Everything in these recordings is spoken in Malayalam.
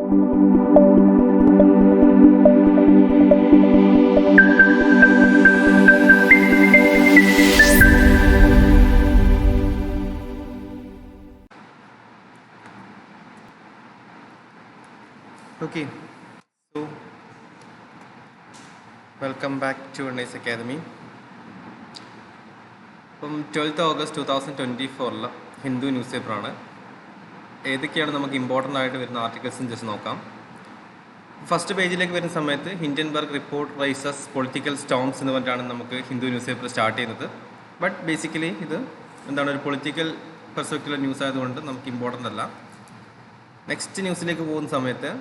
Okay, so welcome back to Nice Academy. ഇപ്പം 12th ഓഗസ്റ്റ് 2024 ഹിന്ദു ന്യൂസ് പേപ്പറാണ്. ഏതൊക്കെയാണ് നമുക്ക് ഇമ്പോർട്ടൻ്റ് ആയിട്ട് വരുന്ന ആർട്ടിക്കിൾസും ജസ്റ്റ് നോക്കാം. ഫസ്റ്റ് പേജിലേക്ക് വരുന്ന സമയത്ത് Hindenburg report rises political storms എന്ന് പറഞ്ഞിട്ടാണ് നമുക്ക് ഹിന്ദു ന്യൂസ് പേപ്പർ സ്റ്റാർട്ട് ചെയ്യുന്നത്. ബട്ട് ബേസിക്കലി ഇത് എന്താണ് ഒരു പൊളിറ്റിക്കൽ പെർസ്പെക്റ്റീവ് ന്യൂസ് ആയതുകൊണ്ട് നമുക്ക് ഇമ്പോർട്ടൻ്റ് അല്ല. നെക്സ്റ്റ് ന്യൂസിലേക്ക് പോകുന്ന സമയത്ത്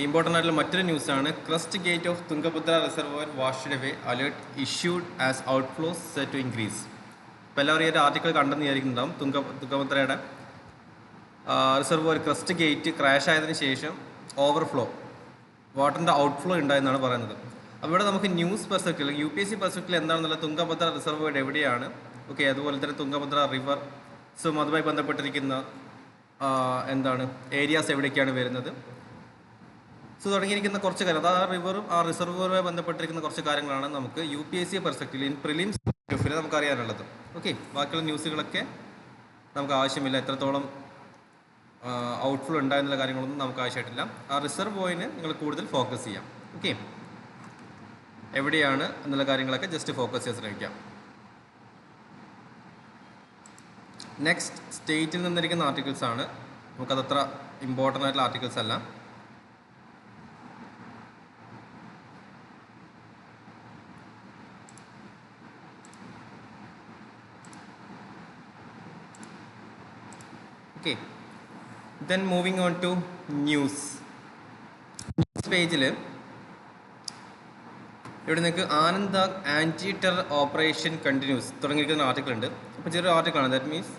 ഇമ്പോർട്ടൻ്റ് ആയിട്ടുള്ള മറ്റൊരു ന്യൂസാണ് crest gate of Tungabhadra reservoir washed away alert issued as outflows set to increase. ഇപ്പോൾ എല്ലാവരും ഈ ഒരു ആർട്ടിക്കിൾ കണ്ടെന്ന് വിചാരിക്കുന്നുണ്ടാവും. തുംഗഭദ്രയുടെ റിസർവോയർ ക്രസ്റ്റ് ഗേറ്റ് ക്രാഷ് ആയതിനു ശേഷം ഓവർഫ്ലോ വാട്ടറിൻ്റെ ഔട്ട്ഫ്ലോ ഉണ്ടായെന്നാണ് പറയുന്നത്. അപ്പോൾ ഇവിടെ നമുക്ക് ന്യൂസ് പെർസ്പെക്റ്റീവ് UPSC പെർസ്പെക്റ്റീവ് എന്താണെന്നുള്ളത് തുംഗഭദ്ര റിസർവോയർ എവിടെയാണ്, അതുപോലെ തന്നെ തുംഗഭദ്ര റിവർ അതുമായി ബന്ധപ്പെട്ടിരിക്കുന്ന എന്താണ് ഏരിയാസ് എവിടേക്കാണ് വരുന്നത്, തുടങ്ങിയിരിക്കുന്ന കുറച്ച് കാര്യം, അത് ആ റിവറും ആ റിസർവറുമായി ബന്ധപ്പെട്ടിരിക്കുന്ന കുറച്ച് കാര്യങ്ങളാണ് നമുക്ക് UPSC പെർസ്പെക്റ്റീവ് ഇൻ പ്രിലിംസ് നമുക്ക് അറിയാനുള്ളത്. ബാക്കിയുള്ള ന്യൂസുകളൊക്കെ നമുക്ക് ആവശ്യമില്ല. എത്രത്തോളം ഔട്ട്ഫ്ലോ ഉണ്ടായെന്നുള്ള കാര്യങ്ങളൊന്നും നമുക്ക് ആവശ്യമായിട്ടില്ല. ആ റിസർവോയിന് നിങ്ങൾ കൂടുതൽ ഫോക്കസ് ചെയ്യാം. എവിടെയാണ് എന്നുള്ള കാര്യങ്ങളൊക്കെ ജസ്റ്റ് ഫോക്കസ് ചെയ്യാൻ ശ്രമിക്കാം. നെക്സ്റ്റ് സ്റ്റേറ്റിൽ നിന്നിരിക്കുന്ന ആർട്ടിക്കിൾസ് ആണ്. നമുക്കതത്ര ഇമ്പോർട്ടൻ്റ് ആയിട്ടുള്ള ആർട്ടിക്കിൾസ് അല്ല. Then moving on to ന്യൂസ് പേജിൽ ഇവിടെ നിങ്ങൾക്ക് Anantnag anti terror operation continues തുടങ്ങിയിരിക്കുന്ന ആർട്ടിക്കിൾ ഉണ്ട്. അപ്പോൾ ചെറിയൊരു ആർട്ടിക്കിളാണ്. ദാറ്റ് മീൻസ്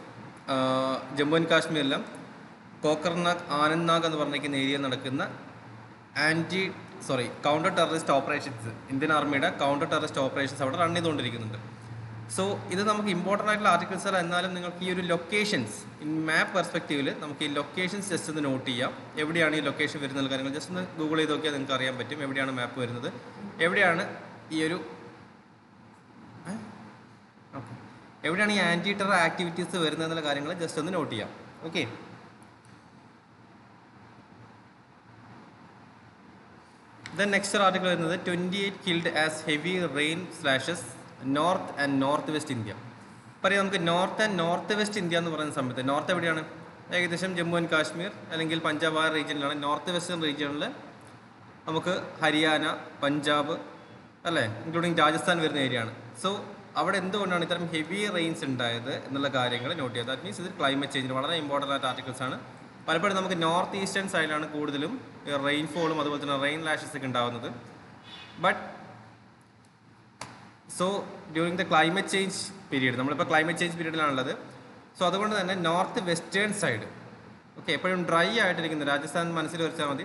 ജമ്മു ആൻഡ് കാശ്മീരിലും കോക്കർനാഗ് ആനന്ദ്നാഗ് എന്ന് പറഞ്ഞിരിക്കുന്ന ഏരിയയിൽ നടക്കുന്ന കൗണ്ടർ ടെററിസ്റ്റ് ഓപ്പറേഷൻസ്, ഇന്ത്യൻ ആർമിയുടെ കൗണ്ടർ ടെററിസ്റ്റ് ഓപ്പറേഷൻസ് അവിടെ റൺ ചെയ്തുകൊണ്ടിരിക്കുന്നുണ്ട്. സോ ഇത് നമുക്ക് ഇമ്പോർട്ടൻ്റ് ആയിട്ടുള്ള ആർട്ടിക്കിൾസ് അല്ല. എന്നാലും നിങ്ങൾക്ക് ഈ ഒരു ലൊക്കേഷൻസ് ഇൻ മാപ്പ് പെർസ്പെക്റ്റീവിൽ നമുക്ക് ഈ ലൊക്കേഷൻസ് ജസ്റ്റ് ഒന്ന് നോട്ട് ചെയ്യാം. എവിടെയാണ് ഈ ലൊക്കേഷൻ വരുന്ന കാര്യങ്ങൾ ജസ്റ്റ് ഒന്ന് ഗൂഗിൾ ചെയ്ത് നോക്കിയാൽ നിങ്ങൾക്ക് അറിയാൻ പറ്റും എവിടെയാണ് മാപ്പ് വരുന്നത്, എവിടെയാണ് എവിടെയാണ് ഈ ആൻറ്റി ടെറർ ആക്ടിവിറ്റീസ് വരുന്നത് എന്നുള്ള കാര്യങ്ങൾ ജസ്റ്റ് ഒന്ന് നോട്ട് ചെയ്യാം. ദെൻ നെക്സ്റ്റ് ആർട്ടിക്കിൾ വരുന്നത് 28 killed as heavy rain slashes north and north west India. പറയാം നമുക്ക് north and north west India എന്ന് പറയുന്ന സമയത്ത് നോർത്ത് എവിടെയാണ്? ഏകദേശം ജമ്മു ആൻഡ് കാശ്മീർ അല്ലെങ്കിൽ പഞ്ചാബ് ആ റീജിയനിലാണ്. നോർത്ത് വെസ്റ്റേൺ റീജിയനിൽ നമുക്ക് ഹരിയാന, പഞ്ചാബ് അല്ലേ, ഇൻക്ലൂഡിങ് രാജസ്ഥാൻ വരുന്ന ഏരിയയാണ്. സോ അവിടെ എന്തുകൊണ്ടാണ് ഇത്തരം ഹെവി റെയിൻസ് ഉണ്ടായത് എന്നുള്ള കാര്യങ്ങൾ നോട്ട് ചെയ്യുക. ദാറ്റ് മീൻസ് ഇത് ക്ലൈമറ്റ് ചേഞ്ചിന് വളരെ ഇമ്പോർട്ടൻ്റ് ആയിട്ട് ആർട്ടിക്കിൾസ് ആണ്. പലപ്പോഴും നമുക്ക് നോർത്ത് ഈസ്റ്റേൺ സൈഡിലാണ് കൂടുതലും റെയിൻഫോളും അതുപോലെ തന്നെ റെയിൻ ലാഷസ് ഒക്കെ ഉണ്ടാകുന്നത്. But during the climate change period, നമ്മളിപ്പോൾ ക്ലൈമറ്റ് ചേഞ്ച് പീരീഡിലാണുള്ളത്. സോ അതുകൊണ്ട് തന്നെ നോർത്ത് വെസ്റ്റേൺ സൈഡ് എപ്പോഴും ഡ്രൈ ആയിട്ടിരിക്കുന്നത് രാജസ്ഥാൻ മനസ്സിൽ വെച്ചാൽ മതി.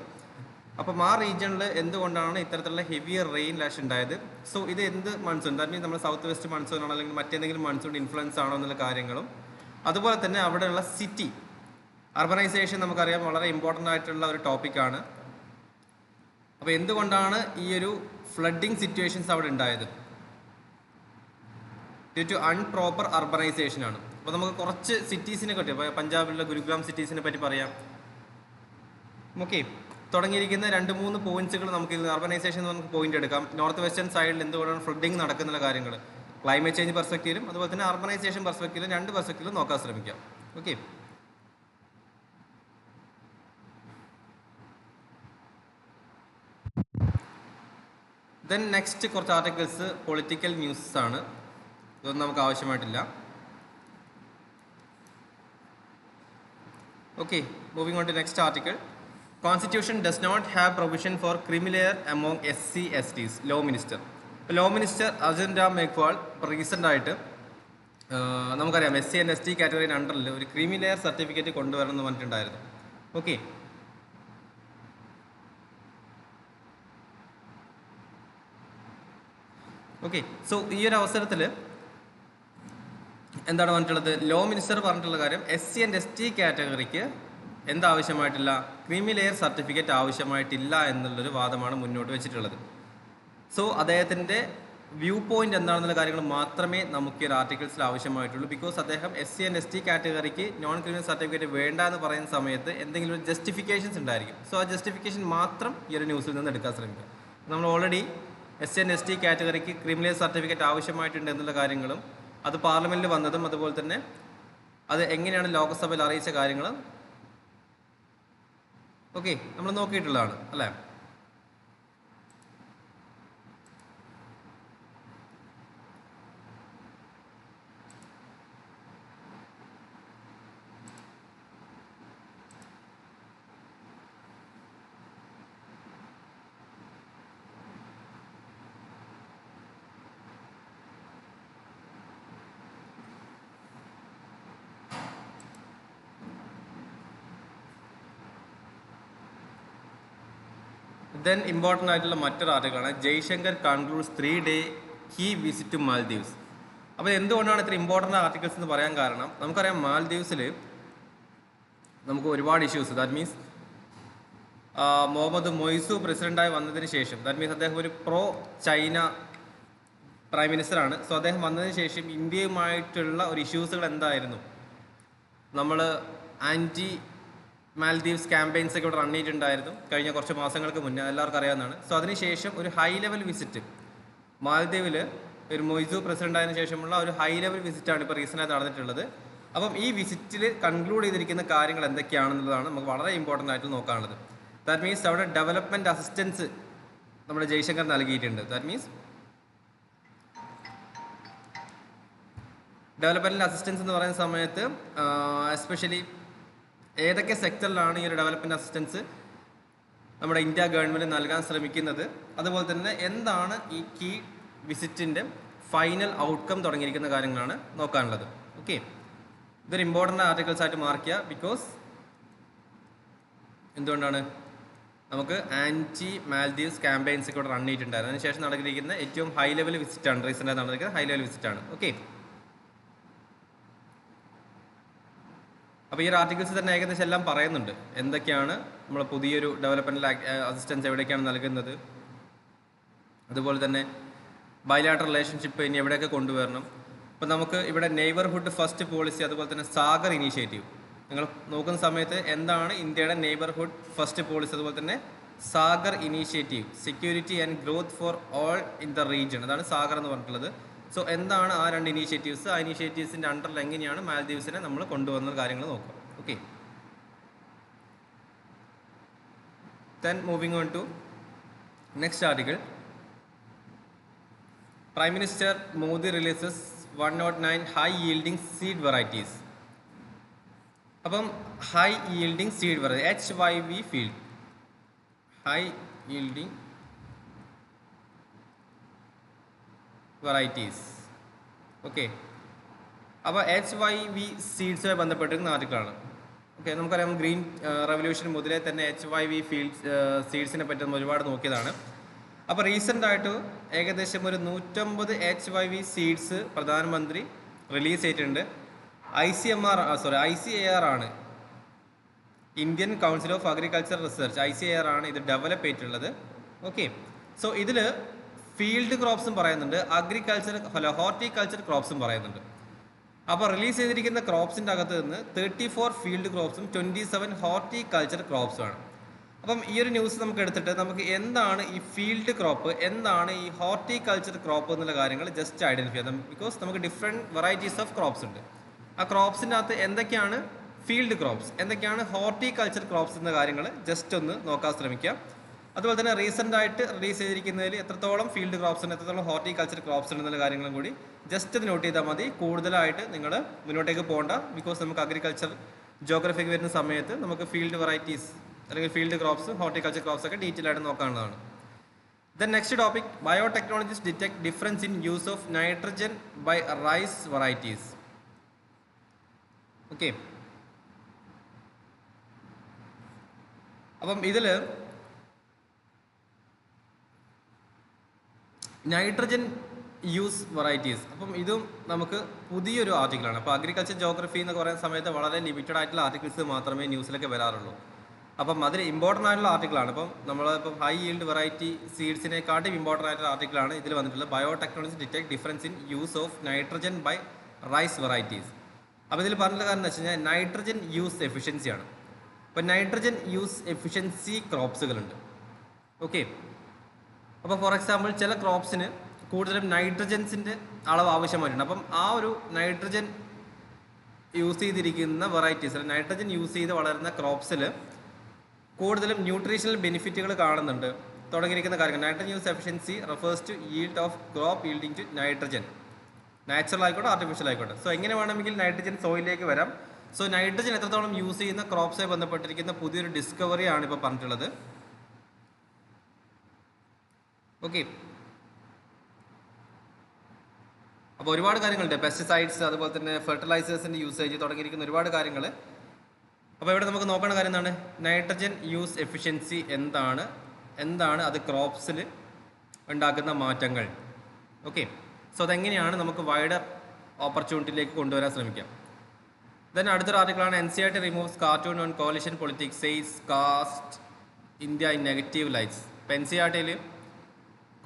അപ്പം ആ റീജിയണിൽ എന്തുകൊണ്ടാണ് ഇത്തരത്തിലുള്ള ഹെവി റെയിൻ ലാഷ് ഉണ്ടായത്? സോ ഇത് എന്ത് മൺസൂൺ, ദാറ്റ് മീൻസ് നമ്മുടെ സൗത്ത് വെസ്റ്റ് മൺസൂൺ ആണോ അല്ലെങ്കിൽ മറ്റേതെങ്കിലും മൺസൂൺ ഇൻഫ്ലുവൻസ് ആണോ എന്നുള്ള കാര്യങ്ങളും, അതുപോലെ തന്നെ അവിടെയുള്ള സിറ്റി അർബനൈസേഷൻ നമുക്കറിയാം വളരെ ഇമ്പോർട്ടൻ്റ് ആയിട്ടുള്ള ഒരു ടോപ്പിക്കാണ്. അപ്പോൾ എന്തുകൊണ്ടാണ് ഈ ഒരു ഫ്ലഡിങ് സിറ്റുവേഷൻസ് അവിടെ ഉണ്ടായത്? ഡ്യൂ ടു അൺപ്രോപ്പർ അർബനൈസേഷൻ ആണ്. അപ്പോൾ നമുക്ക് കുറച്ച് സിറ്റീസിനെ പറ്റി, പഞ്ചാബിലുള്ള ഗുരുഗ്രാം സിറ്റീസിനെ പറ്റി പറയാം. തുടങ്ങിയിരിക്കുന്ന 2-3 പോയിന്റ്സുകൾ നമുക്ക് അർബനൈസേഷൻ നമുക്ക് പോയിന്റ് എടുക്കാം. നോർത്ത് വെസ്റ്റേൺ സൈഡിൽ എന്തുകൊണ്ടാണ് ഫ്ലഡിങ് നടക്കുന്ന കാര്യങ്ങൾ ക്ലൈമറ്റ് ചേഞ്ച് പെർസ്പെക്റ്റീവിലും അതുപോലെ തന്നെ അർബനൈസേഷൻ പെർസ്പെക്റ്റീവിലും 2 പെർസ്പെക്റ്റീവിലും നോക്കാൻ ശ്രമിക്കാം. ദെൻ നെക്സ്റ്റ് കുറച്ച് ആർട്ടിക്കിൾസ് പൊളിറ്റിക്കൽ ന്യൂസ് ആണ്. ഇതൊന്നും നമുക്ക് ആവശ്യമായിട്ടില്ല. Moving on to next article. Constitution does not have provision for creamy layer SC/STs. Law minister Arjun Ram Meghwal ഇപ്പോൾ റീസെൻ്റ് ആയിട്ട് നമുക്കറിയാം SC and ST കാറ്റഗറിയുടെ അണ്ടറിൽ ഒരു ക്രിമിലെയർ സർട്ടിഫിക്കറ്റ് കൊണ്ടുവരണം എന്ന് പറഞ്ഞിട്ടുണ്ടായിരുന്നു. സോ ഈ ഒരു അവസരത്തിൽ എന്താണ് പറഞ്ഞിട്ടുള്ളത്? ലോ മിനിസ്റ്റർ പറഞ്ഞിട്ടുള്ള കാര്യം SC and ST കാറ്റഗറിക്ക് എന്താവശ്യമായിട്ടില്ല, ക്രീമി ലെയർ സർട്ടിഫിക്കറ്റ് ആവശ്യമായിട്ടില്ല എന്നുള്ളൊരു വാദമാണ് മുന്നോട്ട് വെച്ചിട്ടുള്ളത്. സോ അദ്ദേഹത്തിൻ്റെ വ്യൂ പോയിന്റ് എന്താണെന്നുള്ള കാര്യങ്ങൾ മാത്രമേ നമുക്ക് ഈ ഒരു ആർട്ടിക്കിൾസിൽ ആവശ്യമായിട്ടുള്ളൂ. ബിക്കോസ് അദ്ദേഹം SC and ST കാറ്റഗറിക്ക് നോൺ ക്രിമിനൽ സർട്ടിഫിക്കറ്റ് വേണ്ട എന്ന് പറയുന്ന സമയത്ത് എന്തെങ്കിലും ഒരു ജസ്റ്റിഫിക്കേഷൻസ് ഉണ്ടായിരിക്കും. സോ ആ ജസ്റ്റിഫിക്കേഷൻ മാത്രം ഈ ഒരു ന്യൂസിൽ നിന്ന് എടുക്കാൻ ശ്രമിക്കുക. നമ്മൾ ഓൾറെഡി SC and ST കാറ്റഗറിക്ക് ക്രിമിനൽ സർട്ടിഫിക്കറ്റ് ആവശ്യമായിട്ടുണ്ട് എന്നുള്ള കാര്യങ്ങളും അത് പാർലമെൻറ്റിൽ വന്നതും അതുപോലെ തന്നെ അത് എങ്ങനെയാണ് ലോകസഭയിൽ അറിയിച്ച കാര്യങ്ങളും നമ്മൾ നോക്കിയിട്ടുള്ളതാണ് അല്ലേ. ദെൻ ഇമ്പോർട്ടൻ്റ് ആയിട്ടുള്ള മറ്റൊരു ആർട്ടിക്കിളാണ് Jaishankar concludes 3-day key visit to Maldives. അപ്പോൾ എന്തുകൊണ്ടാണ് ഇത്ര ഇമ്പോർട്ടൻ്റ് ആർട്ടിക്കിൾസ് എന്ന് പറയാൻ കാരണം, നമുക്കറിയാം മാൽദീവ്സിൽ നമുക്ക് ഒരുപാട് ഇഷ്യൂസ്, ദാറ്റ് മീൻസ് മുഹമ്മദ് മൊയ്സു പ്രസിഡൻ്റായി വന്നതിന് ശേഷം, ദാറ്റ് മീൻസ് അദ്ദേഹം ഒരു പ്രോ ചൈന പ്രൈം മിനിസ്റ്ററാണ്. സോ അദ്ദേഹം വന്നതിന് ശേഷം ഇന്ത്യയുമായിട്ടുള്ള ഒരു ഇഷ്യൂസുകൾ എന്തായിരുന്നു, നമ്മൾ ആൻറ്റി മാൽദീവ്സ് ക്യാമ്പയിൻസ് ഒക്കെ ഇവിടെ റൺ ചെയ്തിട്ടുണ്ടായിരുന്നു കഴിഞ്ഞ കുറച്ച് മാസങ്ങൾക്ക് മുന്നേ, എല്ലാവർക്കും അറിയാവുന്നതാണ്. സോ അതിനുശേഷം ഒരു ഹൈ ലെവൽ വിസിറ്റ് മാൽദീവിൽ ഒരു മൊയ്സു പ്രസിഡന്റ് ആയതിനു ശേഷമുള്ള ഒരു ഹൈ ലെവൽ വിസിറ്റാണ് ഇപ്പോൾ റീസെൻ്റായി നടന്നിട്ടുള്ളത്. അപ്പം ഈ വിസിറ്റിൽ കൺക്ലൂഡ് ചെയ്തിരിക്കുന്ന കാര്യങ്ങൾ എന്തൊക്കെയാണെന്നുള്ളതാണ് നമുക്ക് വളരെ ഇമ്പോർട്ടൻ്റ് ആയിട്ട് നോക്കാനുള്ളത്. ദാറ്റ് മീൻസ് അവിടെ ഡെവലപ്മെൻറ്റ് അസിസ്റ്റൻസ് നമ്മുടെ ജയ്ശങ്കർ നൽകിയിട്ടുണ്ട്. ദാറ്റ് മീൻസ് ഡെവലപ്മെൻറ്റ് അസിസ്റ്റൻസ് എന്ന് പറയുന്ന സമയത്ത് എസ്പെഷ്യലി ഏതൊക്കെ സെക്ടറിലാണ് ഈ ഒരു ഡെവലപ്മെൻറ്റ് അസിസ്റ്റൻസ് നമ്മുടെ ഇന്ത്യ ഗവൺമെൻറ് നൽകാൻ ശ്രമിക്കുന്നത്, അതുപോലെ തന്നെ എന്താണ് ഈ കീ വിസിറ്റിൻ്റെ ഫൈനൽ ഔട്ട്കം തുടങ്ങിയിരിക്കുന്ന കാര്യങ്ങളാണ് നോക്കാനുള്ളത്. ഇതൊരു ഇമ്പോർട്ടൻ്റ് ആർട്ടിക്കിൾസ് ആയിട്ട് മാർക്ക് ചെയ്യുക. ബിക്കോസ് എന്തുകൊണ്ടാണ് നമുക്ക് ആൻറ്റി മാൽദീവ്സ് ക്യാമ്പയിൻസ് ഒക്കെ ഇവിടെ റൺ ചെയ്തിട്ടുണ്ടായിരുന്നു. അതിനുശേഷം നടന്നിരിക്കുന്ന ഏറ്റവും ഹൈ ലെവൽ വിസിറ്റാണ്, റീസെൻ്റായി നടന്നിരിക്കുന്ന ഹൈ ലെവൽ വിസിറ്റാണ്. അപ്പോൾ ഈ ഒരു ആർട്ടിക്കിൾസ് തന്നെ ഏകദേശം എല്ലാം പറയുന്നുണ്ട് എന്തൊക്കെയാണ് നമ്മൾ പുതിയൊരു ഡെവലപ്മെൻറ്റൽ അസിസ്റ്റൻസ് എവിടേക്കാണ് നൽകുന്നത്, അതുപോലെ തന്നെ ബൈലാറ്ററൽ റിലേഷൻഷിപ്പ് ഇനി എവിടെയൊക്കെ കൊണ്ടുവരണം. അപ്പോൾ നമുക്ക് ഇവിടെ നെയ്ബർഹുഡ് ഫസ്റ്റ് പോളിസി, അതുപോലെ തന്നെ സാഗർ ഇനീഷ്യേറ്റീവ് നിങ്ങൾ നോക്കുന്ന സമയത്ത് എന്താണ് ഇന്ത്യയുടെ നെയ്ബർഹുഡ് ഫസ്റ്റ് പോളിസി, അതുപോലെ തന്നെ Sagar initiative security and growth for all in the region, അതാണ് സാഗർ എന്ന് പറഞ്ഞിട്ടുള്ളത്. സോ എന്താണ് ആ രണ്ട് ഇനീഷ്യേറ്റീവ്സ്, ആ ഇനീഷ്യേറ്റീവ്സിൻ്റെ അണ്ടറിൽ എങ്ങനെയാണ് മാൽദീവ്സിനെ നമ്മൾ കൊണ്ടുവന്ന കാര്യങ്ങൾ നോക്കാം. Then moving on to next article. Prime Minister Modi releases 109 high yielding seed varieties. അപ്പം high yielding seed variety HYV field, high yielding varieties. അപ്പോൾ HYV സീഡ്സുമായി ബന്ധപ്പെട്ടിരിക്കുന്ന ആർട്ടിക്കിളാണ്. നമുക്കറിയാം ഗ്രീൻ റവല്യൂഷൻ മുതലേ തന്നെ HYV സീഡ്സിനെ പറ്റി നമ്മൾ ഒരുപാട് നോക്കിയതാണ്. അപ്പോൾ റീസെൻ്റായിട്ട് ഏകദേശം ഒരു 150 HYV സീഡ്സ് പ്രധാനമന്ത്രി റിലീസ് ചെയ്തിട്ടുണ്ട്. ICAR ആണ്, Indian council of agriculture research, ICAR ആണ് ഇത് ഡെവലപ്പ് ചെയ്തിട്ടുള്ളത്. സോ ഇതിൽ ഫീൽഡ് ക്രോപ്സും പറയുന്നുണ്ട്, ഹോർട്ടിക്കൾച്ചർ ക്രോപ്സും പറയുന്നുണ്ട്. അപ്പോൾ റിലീസ് ചെയ്തിരിക്കുന്ന ക്രോപ്സിൻ്റെ അകത്ത് നിന്ന് 34 ഫീൽഡ് ക്രോപ്സും 27 ഹോർട്ടിക്കൾച്ചർ ക്രോപ്സുമാണ്. അപ്പം ഈ ഒരു ന്യൂസ് നമുക്ക് എടുത്തിട്ട് നമുക്ക് എന്താണ് ഈ ഫീൽഡ് ക്രോപ്പ്, എന്താണ് ഈ ഹോർട്ടിക്കൾച്ചർ ക്രോപ്പ് എന്നുള്ള കാര്യങ്ങൾ ജസ്റ്റ് ഐഡൻറ്റിഫൈ ചെയ്യാം. ബിക്കോസ് നമുക്ക് ഡിഫറെൻറ്റ് വെറൈറ്റീസ് ഓഫ് ക്രോപ്സ് ഉണ്ട്. ആ ക്രോപ്സിൻ്റെ അകത്ത് എന്തൊക്കെയാണ് ഫീൽഡ് ക്രോപ്സ്, എന്തൊക്കെയാണ് ഹോർട്ടിക്കൾച്ചർ ക്രോപ്സ് എന്ന കാര്യങ്ങൾ ജസ്റ്റ് ഒന്ന് നോക്കാൻ ശ്രമിക്കാം. അതുപോലെ തന്നെ റീസെൻ്റായിട്ട് റിലീസ് ചെയ്തിരിക്കുന്നതിൽ എത്രത്തോളം ഫീൽഡ് ക്രോപ്സ് ഉണ്ട്, എത്രത്തോളം ഹോർട്ടിക്കൾച്ചർ ക്രോപ്സ് ഉണ്ട് എന്നുള്ള കാര്യങ്ങളും കൂടി ജസ്റ്റ് ഇത് നോട്ട് ചെയ്താൽ മതി. കൂടുതലായിട്ട് നിങ്ങൾ മുന്നോട്ടേക്ക് പോകണ്ട. ബിക്കോസ് നമുക്ക് അഗ്രികൾച്ചർ ജോഗ്രഫിക്ക് വരുന്ന സമയത്ത് നമുക്ക് ഫീൽഡ് വെറൈറ്റീസ് അല്ലെങ്കിൽ ഫീൽഡ് ക്രോപ്സ്, ഹോർട്ടിക്കൾച്ചർ ക്രോപ്സ് ഒക്കെ ഡീറ്റെയിൽ ആയിട്ട് നോക്കാവുന്നതാണ്. Then next topic, biotechnologies detect difference in use of nitrogen by rice varieties. അപ്പം ഇതിൽ നൈട്രജൻ യൂസ് വെറൈറ്റീസ്. അപ്പം ഇതും നമുക്ക് പുതിയൊരു ആർട്ടിക്കിളാണ്. അപ്പോൾ അഗ്രികൾച്ചർ ജോഗ്രഫി എന്ന് പറയുന്ന സമയത്ത് വളരെ ലിമിറ്റഡ് ആയിട്ടുള്ള ആർട്ടിക്കിൾസ് മാത്രമേ ന്യൂസിലൊക്കെ വരാറുള്ളൂ. അപ്പം അതിൽ ഇമ്പോർട്ടൻ്റ് ആയിട്ടുള്ള ആർട്ടിക്കിളാണ്. അപ്പം നമ്മളിപ്പം ഹൈ ഈൽഡ് വെറൈറ്റി സീഡ്സിനെക്കാട്ടും ഇമ്പോർട്ടൻ്റ് ആയിട്ടുള്ള ആർട്ടിക്കിളാണ് ഇതിൽ വന്നിട്ടുള്ളത്. Biotechnology detect difference in use of nitrogen by rice varieties. അപ്പോൾ ഇതിൽ പറഞ്ഞിട്ടുള്ള കാരണം എന്ന് വെച്ച് കഴിഞ്ഞാൽ നൈട്രജൻ യൂസ് എഫിഷ്യൻസിയാണ്. അപ്പോൾ നൈട്രജൻ യൂസ് എഫിഷ്യൻസി ക്രോപ്സുകളുണ്ട്. ഓക്കെ, അപ്പോൾ ഫോർ എക്സാമ്പിൾ ചില ക്രോപ്സിന് കൂടുതലും നൈട്രജൻസിൻ്റെ അളവ് ആവശ്യമായിട്ടുണ്ട്. അപ്പം ആ ഒരു നൈട്രജൻ യൂസ് ചെയ്തിരിക്കുന്ന വെറൈറ്റീസ്, നൈട്രജൻ യൂസ് ചെയ്ത് വളരുന്ന ക്രോപ്സിൽ കൂടുതലും ന്യൂട്രീഷണൽ ബെനിഫിറ്റുകൾ കാണുന്നുണ്ട് തുടങ്ങിയിരിക്കുന്ന കാര്യങ്ങൾ. Nitrogen use efficiency refers to yield of crop yielding to nitrogen, natural ആയിക്കോട്ടെ ആർട്ടിഫിഷ്യൽ ആയിക്കോട്ടെ. സോ എങ്ങനെ വേണമെങ്കിൽ നൈട്രജൻ സോയിലേക്ക് വരാം. സോ നൈട്രജൻ എത്രത്തോളം യൂസ് ചെയ്യുന്ന ക്രോപ്സുമായി ബന്ധപ്പെട്ടിരിക്കുന്ന പുതിയൊരു ഡിസ്കവറിയാണ് ഇപ്പോൾ പറഞ്ഞിട്ടുള്ളത്. ഓക്കെ, അപ്പോൾ ഒരുപാട് കാര്യങ്ങളുണ്ട്. പെസ്റ്റിസൈഡ്സ്, അതുപോലെ തന്നെ ഫെർട്ടിലൈസേഴ്സിൻ്റെ യൂസേജ് തുടങ്ങിയിരിക്കുന്ന ഒരുപാട് കാര്യങ്ങൾ. അപ്പോൾ ഇവിടെ നമുക്ക് നോക്കേണ്ട കാര്യം എന്താണ്? നൈട്രജൻ യൂസ് എഫിഷ്യൻസി എന്താണ് അത് ക്രോപ്സിൽ ഉണ്ടാക്കുന്ന മാറ്റങ്ങൾ. ഓക്കെ, സോ അതെങ്ങനെയാണ് നമുക്ക് വൈഡർ ഓപ്പർച്യൂണിറ്റിയിലേക്ക് കൊണ്ടുവരാൻ ശ്രമിക്കാം. ദെൻ അടുത്തൊരു ആർട്ടിക്കിളാണ് NCERT removes cartoon on coalition politics says caste India in negative lights. ഇപ്പോൾ NCERTയിൽ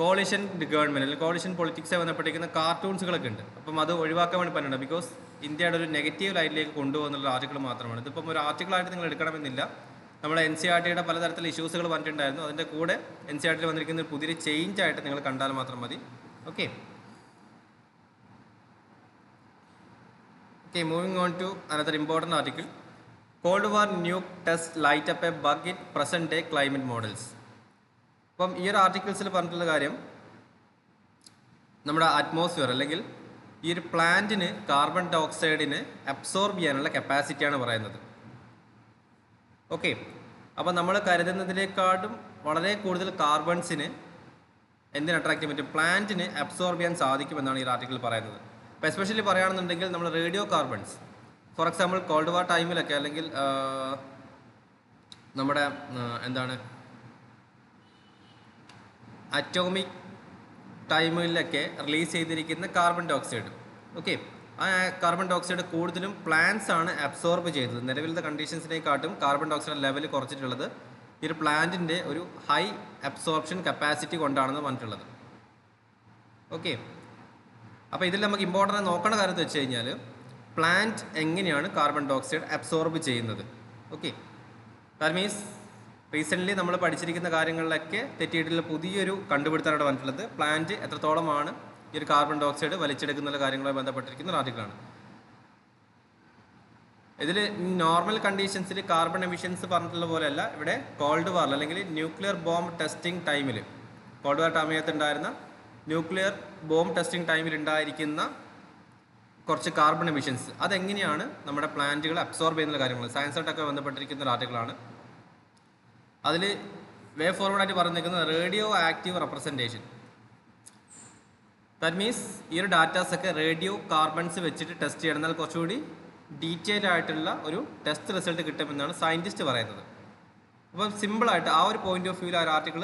കോalition ഗവൺമെൻറ് അല്ലെങ്കിൽ കോalition പൊളിറ്റിക്സുമായി ബന്ധപ്പെട്ടിരിക്കുന്ന കാർട്ടൂൺസുകളൊക്കെ ഉണ്ട്. അപ്പം അത് ഒഴിവാക്കാൻ വേണ്ടി പറ്റുന്നുണ്ട്. ബിക്കോസ് ഇന്ത്യയുടെ ഒരു നെഗറ്റീവ് ലൈറ്റിലേക്ക് കൊണ്ടുപോകുന്നുള്ള ആർട്ടിക്കിൾ മാത്രമാണ്. ഇതിപ്പം ഒരു ആർട്ടിക്കിളായിട്ട് നിങ്ങൾ എടുക്കണമെന്നില്ല. നമ്മുടെ NCERTയുടെ പലതരത്തിലുള്ള ഇഷ്യൂസുകൾ പറഞ്ഞിട്ടുണ്ടായിരുന്നു. അതിൻ്റെ കൂടെ NCERTയിൽ വന്നിരിക്കുന്ന ഒരു പുതിയൊരു ചേഞ്ച് ആയിട്ട് നിങ്ങൾ കണ്ടാൽ മാത്രം മതി. Okay, moving on to another important article. Cold war nuke test light up a bug in present day climate models. അപ്പം ഈ ഒരു ആർട്ടിക്കിൾസിൽ പറഞ്ഞിട്ടുള്ള കാര്യം, നമ്മുടെ അറ്റ്മോസ്ഫിയർ അല്ലെങ്കിൽ ഈ ഒരു പ്ലാന്റിന് കാർബൺ ഡൈ ഓക്സൈഡിനെ അബ്സോർബ് ചെയ്യാനുള്ള കപ്പാസിറ്റിയാണ് പറയുന്നത്. ഓക്കെ, അപ്പോൾ നമ്മൾ കരുതുന്നതിനേക്കാളും വളരെ കൂടുതൽ കാർബൺസിന് എന്തിന് അട്രാക്ട് ചെയ്യാൻ പറ്റും? പ്ലാന്റിന് അബ്സോർബ് ചെയ്യാൻ സാധിക്കുമെന്നാണ് ഈ ആർട്ടിക്കിൾ പറയുന്നത്. അപ്പോൾ എസ്പെഷ്യലി പറയുകയാണെന്നുണ്ടെങ്കിൽ നമ്മൾ radio carbons, for example called വാർ ടൈമിലൊക്കെ അല്ലെങ്കിൽ നമ്മുടെ അറ്റോമിക് ടൈമിലൊക്കെ റിലീസ് ചെയ്തിരിക്കുന്ന കാർബൺ ഡൈ ഓക്സൈഡ്. ഓക്കെ, ആ കാർബൺ ഡൈ ഓക്സൈഡ് കൂടുതലും പ്ലാന്റ്സ് ആണ് അബ്സോർബ് ചെയ്തത്. നിലവിലത്തെ കണ്ടീഷൻസിനെക്കാട്ടും കാർബൺ ഡൈ ഓക്സൈഡ് ലെവൽ കുറച്ചിട്ടുള്ളത് ഈ ഒരു പ്ലാന്റിൻ്റെ ഒരു ഹൈ അബ്സോർപ്ഷൻ കപ്പാസിറ്റി കൊണ്ടാണെന്ന് പറഞ്ഞിട്ടുള്ളത്. ഓക്കെ, അപ്പോൾ ഇതിൽ നമുക്ക് ഇമ്പോർട്ടൻ്റ് നോക്കേണ്ട കാര്യം എന്ന് വെച്ച് കഴിഞ്ഞാൽ പ്ലാന്റ് എങ്ങനെയാണ് കാർബൺ ഡൈ ഓക്സൈഡ് അബ്സോർബ് ചെയ്യുന്നത്. ഓക്കെ, ദാറ്റ് മീൻസ് റീസെൻ്റ്ലി നമ്മൾ പഠിച്ചിരിക്കുന്ന കാര്യങ്ങളിലൊക്കെ തെറ്റിയിട്ടുള്ള പുതിയൊരു കണ്ടുപിടുത്തമാണ് വന്നിട്ടുള്ളത്. പ്ലാന്റ് എത്രത്തോളമാണ് ഈ ഒരു കാർബൺ ഡൈ ഓക്സൈഡ് വലിച്ചെടുക്കുന്ന കാര്യങ്ങളുമായി ബന്ധപ്പെട്ടിരിക്കുന്ന ഒരു ആർട്ടിക്കിളാണ്. ഇതിൽ നോർമൽ കണ്ടീഷൻസിൽ കാർബൺ എമിഷൻസ് പറഞ്ഞിട്ടുള്ള പോലെയല്ല, ഇവിടെ കോൾഡ് വാർ അല്ലെങ്കിൽ ന്യൂക്ലിയർ ബോംബ് ടെസ്റ്റിംഗ് ടൈമിൽ, കോൾഡ് വാർ സമയത്ത് ഉണ്ടായിരുന്ന ന്യൂക്ലിയർ ബോംബ് ടെസ്റ്റിംഗ് ടൈമിൽ ഉണ്ടായിരിക്കുന്ന കുറച്ച് കാർബൺ എമിഷൻസ് അതെങ്ങനെയാണ് നമ്മുടെ പ്ലാന്റുകൾ അബ്സോർബ് ചെയ്യുന്ന കാര്യങ്ങൾ സയൻസായിട്ടൊക്കെ ബന്ധപ്പെട്ടിരിക്കുന്ന ഒരു ആർട്ടിക്കിളാണ്. അതിൽ വേ ഫോർവേഡ് ആയിട്ട് പറഞ്ഞിരിക്കുന്നത് radio active representation. That means ഈ ഒരു ഡാറ്റാസൊക്കെ റേഡിയോ കാർബൺസ് വെച്ചിട്ട് ടെസ്റ്റ് ചെയ്യണം, എന്നാൽ കുറച്ചുകൂടി ഡീറ്റെയിൽ ആയിട്ടുള്ള ഒരു ടെസ്റ്റ് റിസൾട്ട് കിട്ടുമെന്നാണ് സയൻറ്റിസ്റ്റ് പറയുന്നത്. അപ്പം സിമ്പിളായിട്ട് ആ ഒരു പോയിന്റ് ഓഫ് വ്യൂവിൽ ആ ഒരു ആർട്ടിക്കിൾ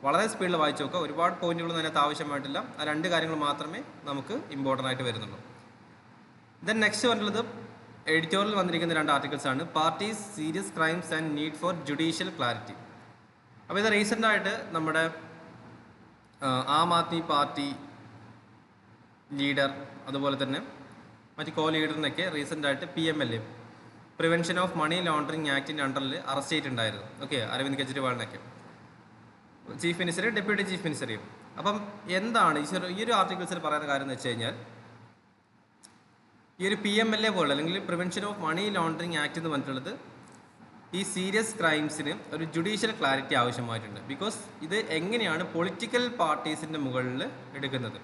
വളരെ സ്പീഡിൽ വായിച്ചു നോക്കുക. ഒരുപാട് പോയിന്റുകളൊന്നും അതിനകത്ത് ആവശ്യമായിട്ടില്ല. ആ രണ്ട് കാര്യങ്ങൾ മാത്രമേ നമുക്ക് ഇമ്പോർട്ടൻ്റ് ആയിട്ട് വരുന്നുള്ളൂ. ദെൻ നെക്സ്റ്റ് പറഞ്ഞിട്ടുള്ളത് എഡിറ്റോറിയൽ വന്നിരിക്കുന്ന രണ്ട് ആർട്ടിക്കിൾസാണ്. Parties serious crimes and need for judicial clarity. അപ്പോൾ ഇത് റീസെൻ്റായിട്ട് നമ്മുടെ ആം ആദ്മി പാർട്ടി ലീഡർ അതുപോലെ തന്നെ മറ്റ് കോ ലീഡറിനൊക്കെ റീസെൻ്റായിട്ട് PMLA prevention of money laundering ആക്ടിൻ്റെ അണ്ടറിൽ അറസ്റ്റ് ചെയ്തിട്ടുണ്ടായിരുന്നു. ഓക്കെ, അരവിന്ദ് കെജ്രിവാളിനൊക്കെ, ചീഫ് മിനിസ്റ്റർ, ഡെപ്യൂട്ടി ചീഫ് മിനിസ്റ്ററെയും. അപ്പം എന്താണ് ഈ ഒരു ആർട്ടിക്കിൾസിൽ പറയുന്ന കാര്യം എന്ന് വെച്ച് കഴിഞ്ഞാൽ, ഈ ഒരു PMLA പോലെ അല്ലെങ്കിൽ prevention of money laundering act എന്ന് പറഞ്ഞിട്ടുള്ളത് ഈ സീരിയസ് ക്രൈംസിന് ഒരു ജുഡീഷ്യൽ ക്ലാരിറ്റി ആവശ്യമായിട്ടുണ്ട്. ബിക്കോസ് ഇത് എങ്ങനെയാണ് പൊളിറ്റിക്കൽ പാർട്ടീസിൻ്റെ മുകളിൽ എടുക്കുന്നത്.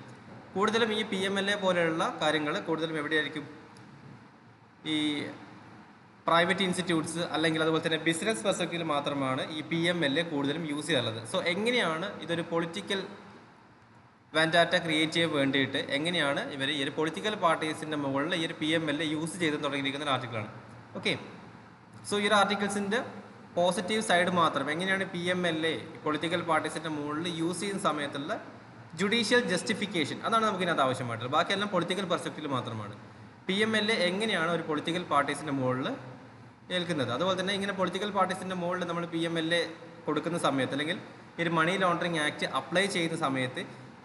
കൂടുതലും ഈ PMLA പോലെയുള്ള കാര്യങ്ങൾ കൂടുതലും എവിടെയായിരിക്കും? ഈ പ്രൈവറ്റ് ഇൻസ്റ്റിറ്റ്യൂട്ട്സ് അല്ലെങ്കിൽ അതുപോലെ തന്നെ ബിസിനസ് പെർസ്പെക്റ്റീവിൽ മാത്രമാണ് ഈ PMLA കൂടുതലും യൂസ് ചെയ്യാറുള്ളത്. സോ എങ്ങനെയാണ് ഇതൊരു പൊളിറ്റിക്കൽ വാൻഡാറ്റ ക്രിയേറ്റ് ചെയ്യാൻ വേണ്ടിയിട്ട് എങ്ങനെയാണ് ഇവർ ഈ ഒരു പൊളിറ്റിക്കൽ പാർട്ടീസിൻ്റെ മുകളിൽ ഈ ഒരു PMLA യൂസ് ചെയ്ത് തുടങ്ങിയിരിക്കുന്ന ഒരു ആർട്ടിക്കിളാണ്. ഓക്കെ, സോ ഈ ഒരു ആർട്ടിക്കിൾസിൻ്റെ പോസിറ്റീവ് സൈഡ് മാത്രം എങ്ങനെയാണ് PMLA പൊളിറ്റിക്കൽ പാർട്ടീസിൻ്റെ മുകളിൽ യൂസ് ചെയ്യുന്ന സമയത്തുള്ള ജുഡീഷ്യൽ ജസ്റ്റിഫിക്കേഷൻ, അതാണ് നമുക്കിതിനകത്ത് ആവശ്യമായിട്ടുള്ളത്. ബാക്കിയെല്ലാം പൊളിറ്റിക്കൽ പെർസ്പെക്റ്റീവ് മാത്രമാണ്. PMLA എങ്ങനെയാണ് ഒരു പൊളിറ്റിക്കൽ പാർട്ടീസിൻ്റെ മുകളിൽ ഏൽക്കുന്നത്, അതുപോലെ തന്നെ ഇങ്ങനെ പൊളിറ്റിക്കൽ പാർട്ടീസിൻ്റെ മുകളിൽ നമ്മൾ PMLA കൊടുക്കുന്ന സമയത്ത് അല്ലെങ്കിൽ ഈ ഒരു മണി ലോണ്ടറിങ് ആക്ട് അപ്ലൈ ചെയ്യുന്ന സമയത്ത്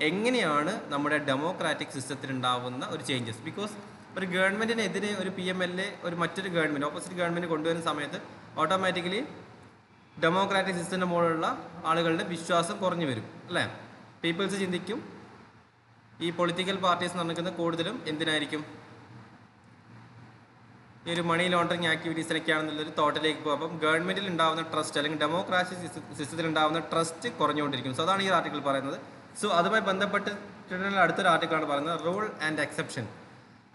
എങ്ങനെയാണ് നമ്മുടെ ഡെമോക്രാറ്റിക് സിസ്റ്റത്തിൽ ഉണ്ടാവുന്ന ഒരു ചേഞ്ചസ്. ബിക്കോസ് ഒരു ഗവൺമെൻറ്റിനെതിരെ ഒരു PMLA ഒരു മറ്റൊരു ഗവൺമെൻറ് ഓപ്പോസിറ്റ് ഗവൺമെൻറ് കൊണ്ടുവരുന്ന സമയത്ത് ഓട്ടോമാറ്റിക്കലി ഡെമോക്രാറ്റിക് സിസ്റ്റത്തിൻ്റെ മുകളിലുള്ള ആളുകളുടെ വിശ്വാസം കുറഞ്ഞു വരും അല്ലേ. പീപ്പിൾസ് ചിന്തിക്കും ഈ പൊളിറ്റിക്കൽ പാർട്ടീസ് നടക്കുന്നത് കൂടുതലും എന്തിനായിരിക്കും, ഈ ഒരു മണി ലോണ്ടറിങ് ആക്ടിവിറ്റീസിനൊക്കെയാണെന്നുള്ളൊരു തോട്ടിലേക്ക് പോകും. അപ്പം ഗവൺമെൻറ്റിൽ ഉണ്ടാകുന്ന ട്രസ്റ്റ് അല്ലെങ്കിൽ ഡെമോക്രാസി സിസ്റ്റത്തിൽ ഉണ്ടാകുന്ന ട്രസ്റ്റ് കുറഞ്ഞുകൊണ്ടിരിക്കും. സോ അതാണ് ഈ ആർട്ടിക്കിൾ പറയുന്നത്. സോ അതുമായി ബന്ധപ്പെട്ടിട്ടുള്ള അടുത്തൊരു ആർട്ടിക്കിളാണ് പറയുന്നത് റൂൾ ആൻഡ് എക്സെപ്ഷൻ.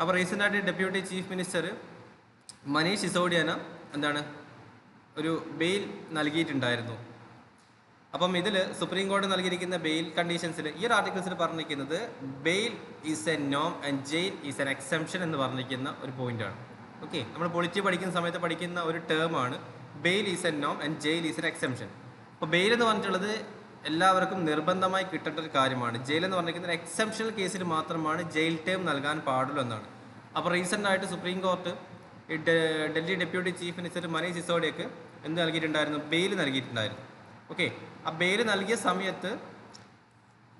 അപ്പോൾ റീസെൻ്റായിട്ട് ഡെപ്യൂട്ടി ചീഫ് മിനിസ്റ്റർ മനീഷ് സിസോഡിയന എന്താണ് ഒരു ബെയിൽ നൽകിയിട്ടുണ്ടായിരുന്നു. അപ്പം ഇതിൽ സുപ്രീം കോടതി നൽകിയിരിക്കുന്ന ബെയിൽ കണ്ടീഷൻസിൽ ഈ ഒരു ആർട്ടിക്കിൾസിൽ പറഞ്ഞിരിക്കുന്നത് ബെയിൽ ഈസ് എ നോം and jail is an exception എന്ന് പറഞ്ഞിരിക്കുന്ന ഒരു പോയിന്റാണ്. ഓക്കെ, നമ്മൾ പൊളിറ്റി പഠിക്കുന്ന സമയത്ത് പഠിക്കുന്ന ഒരു ടേമാണ് ബെയിൽ ഈസ് എ നോം and jail is an exception. അപ്പോൾ ബെയിൽ എന്ന് പറഞ്ഞിട്ടുള്ളത് എല്ലാവർക്കും നിർബന്ധമായി കിട്ടേണ്ട ഒരു കാര്യമാണ്. ജയിൽ എന്ന് പറഞ്ഞിരിക്കുന്ന ഒരു എക്സെപ്ഷണൽ കേസിൽ മാത്രമാണ് ജയിൽ ടേം നൽകാൻ പാടുള്ളൂ എന്നാണ്. അപ്പോൾ റീസെൻ്റായിട്ട് Supreme Court Delhi deputy chief minister Manish സിസോഡിയക്ക് എന്ത് നൽകിയിട്ടുണ്ടായിരുന്നു, ബെയിൽ നൽകിയിട്ടുണ്ടായിരുന്നു. ഓക്കെ, ആ ബെയിൽ നൽകിയ സമയത്ത്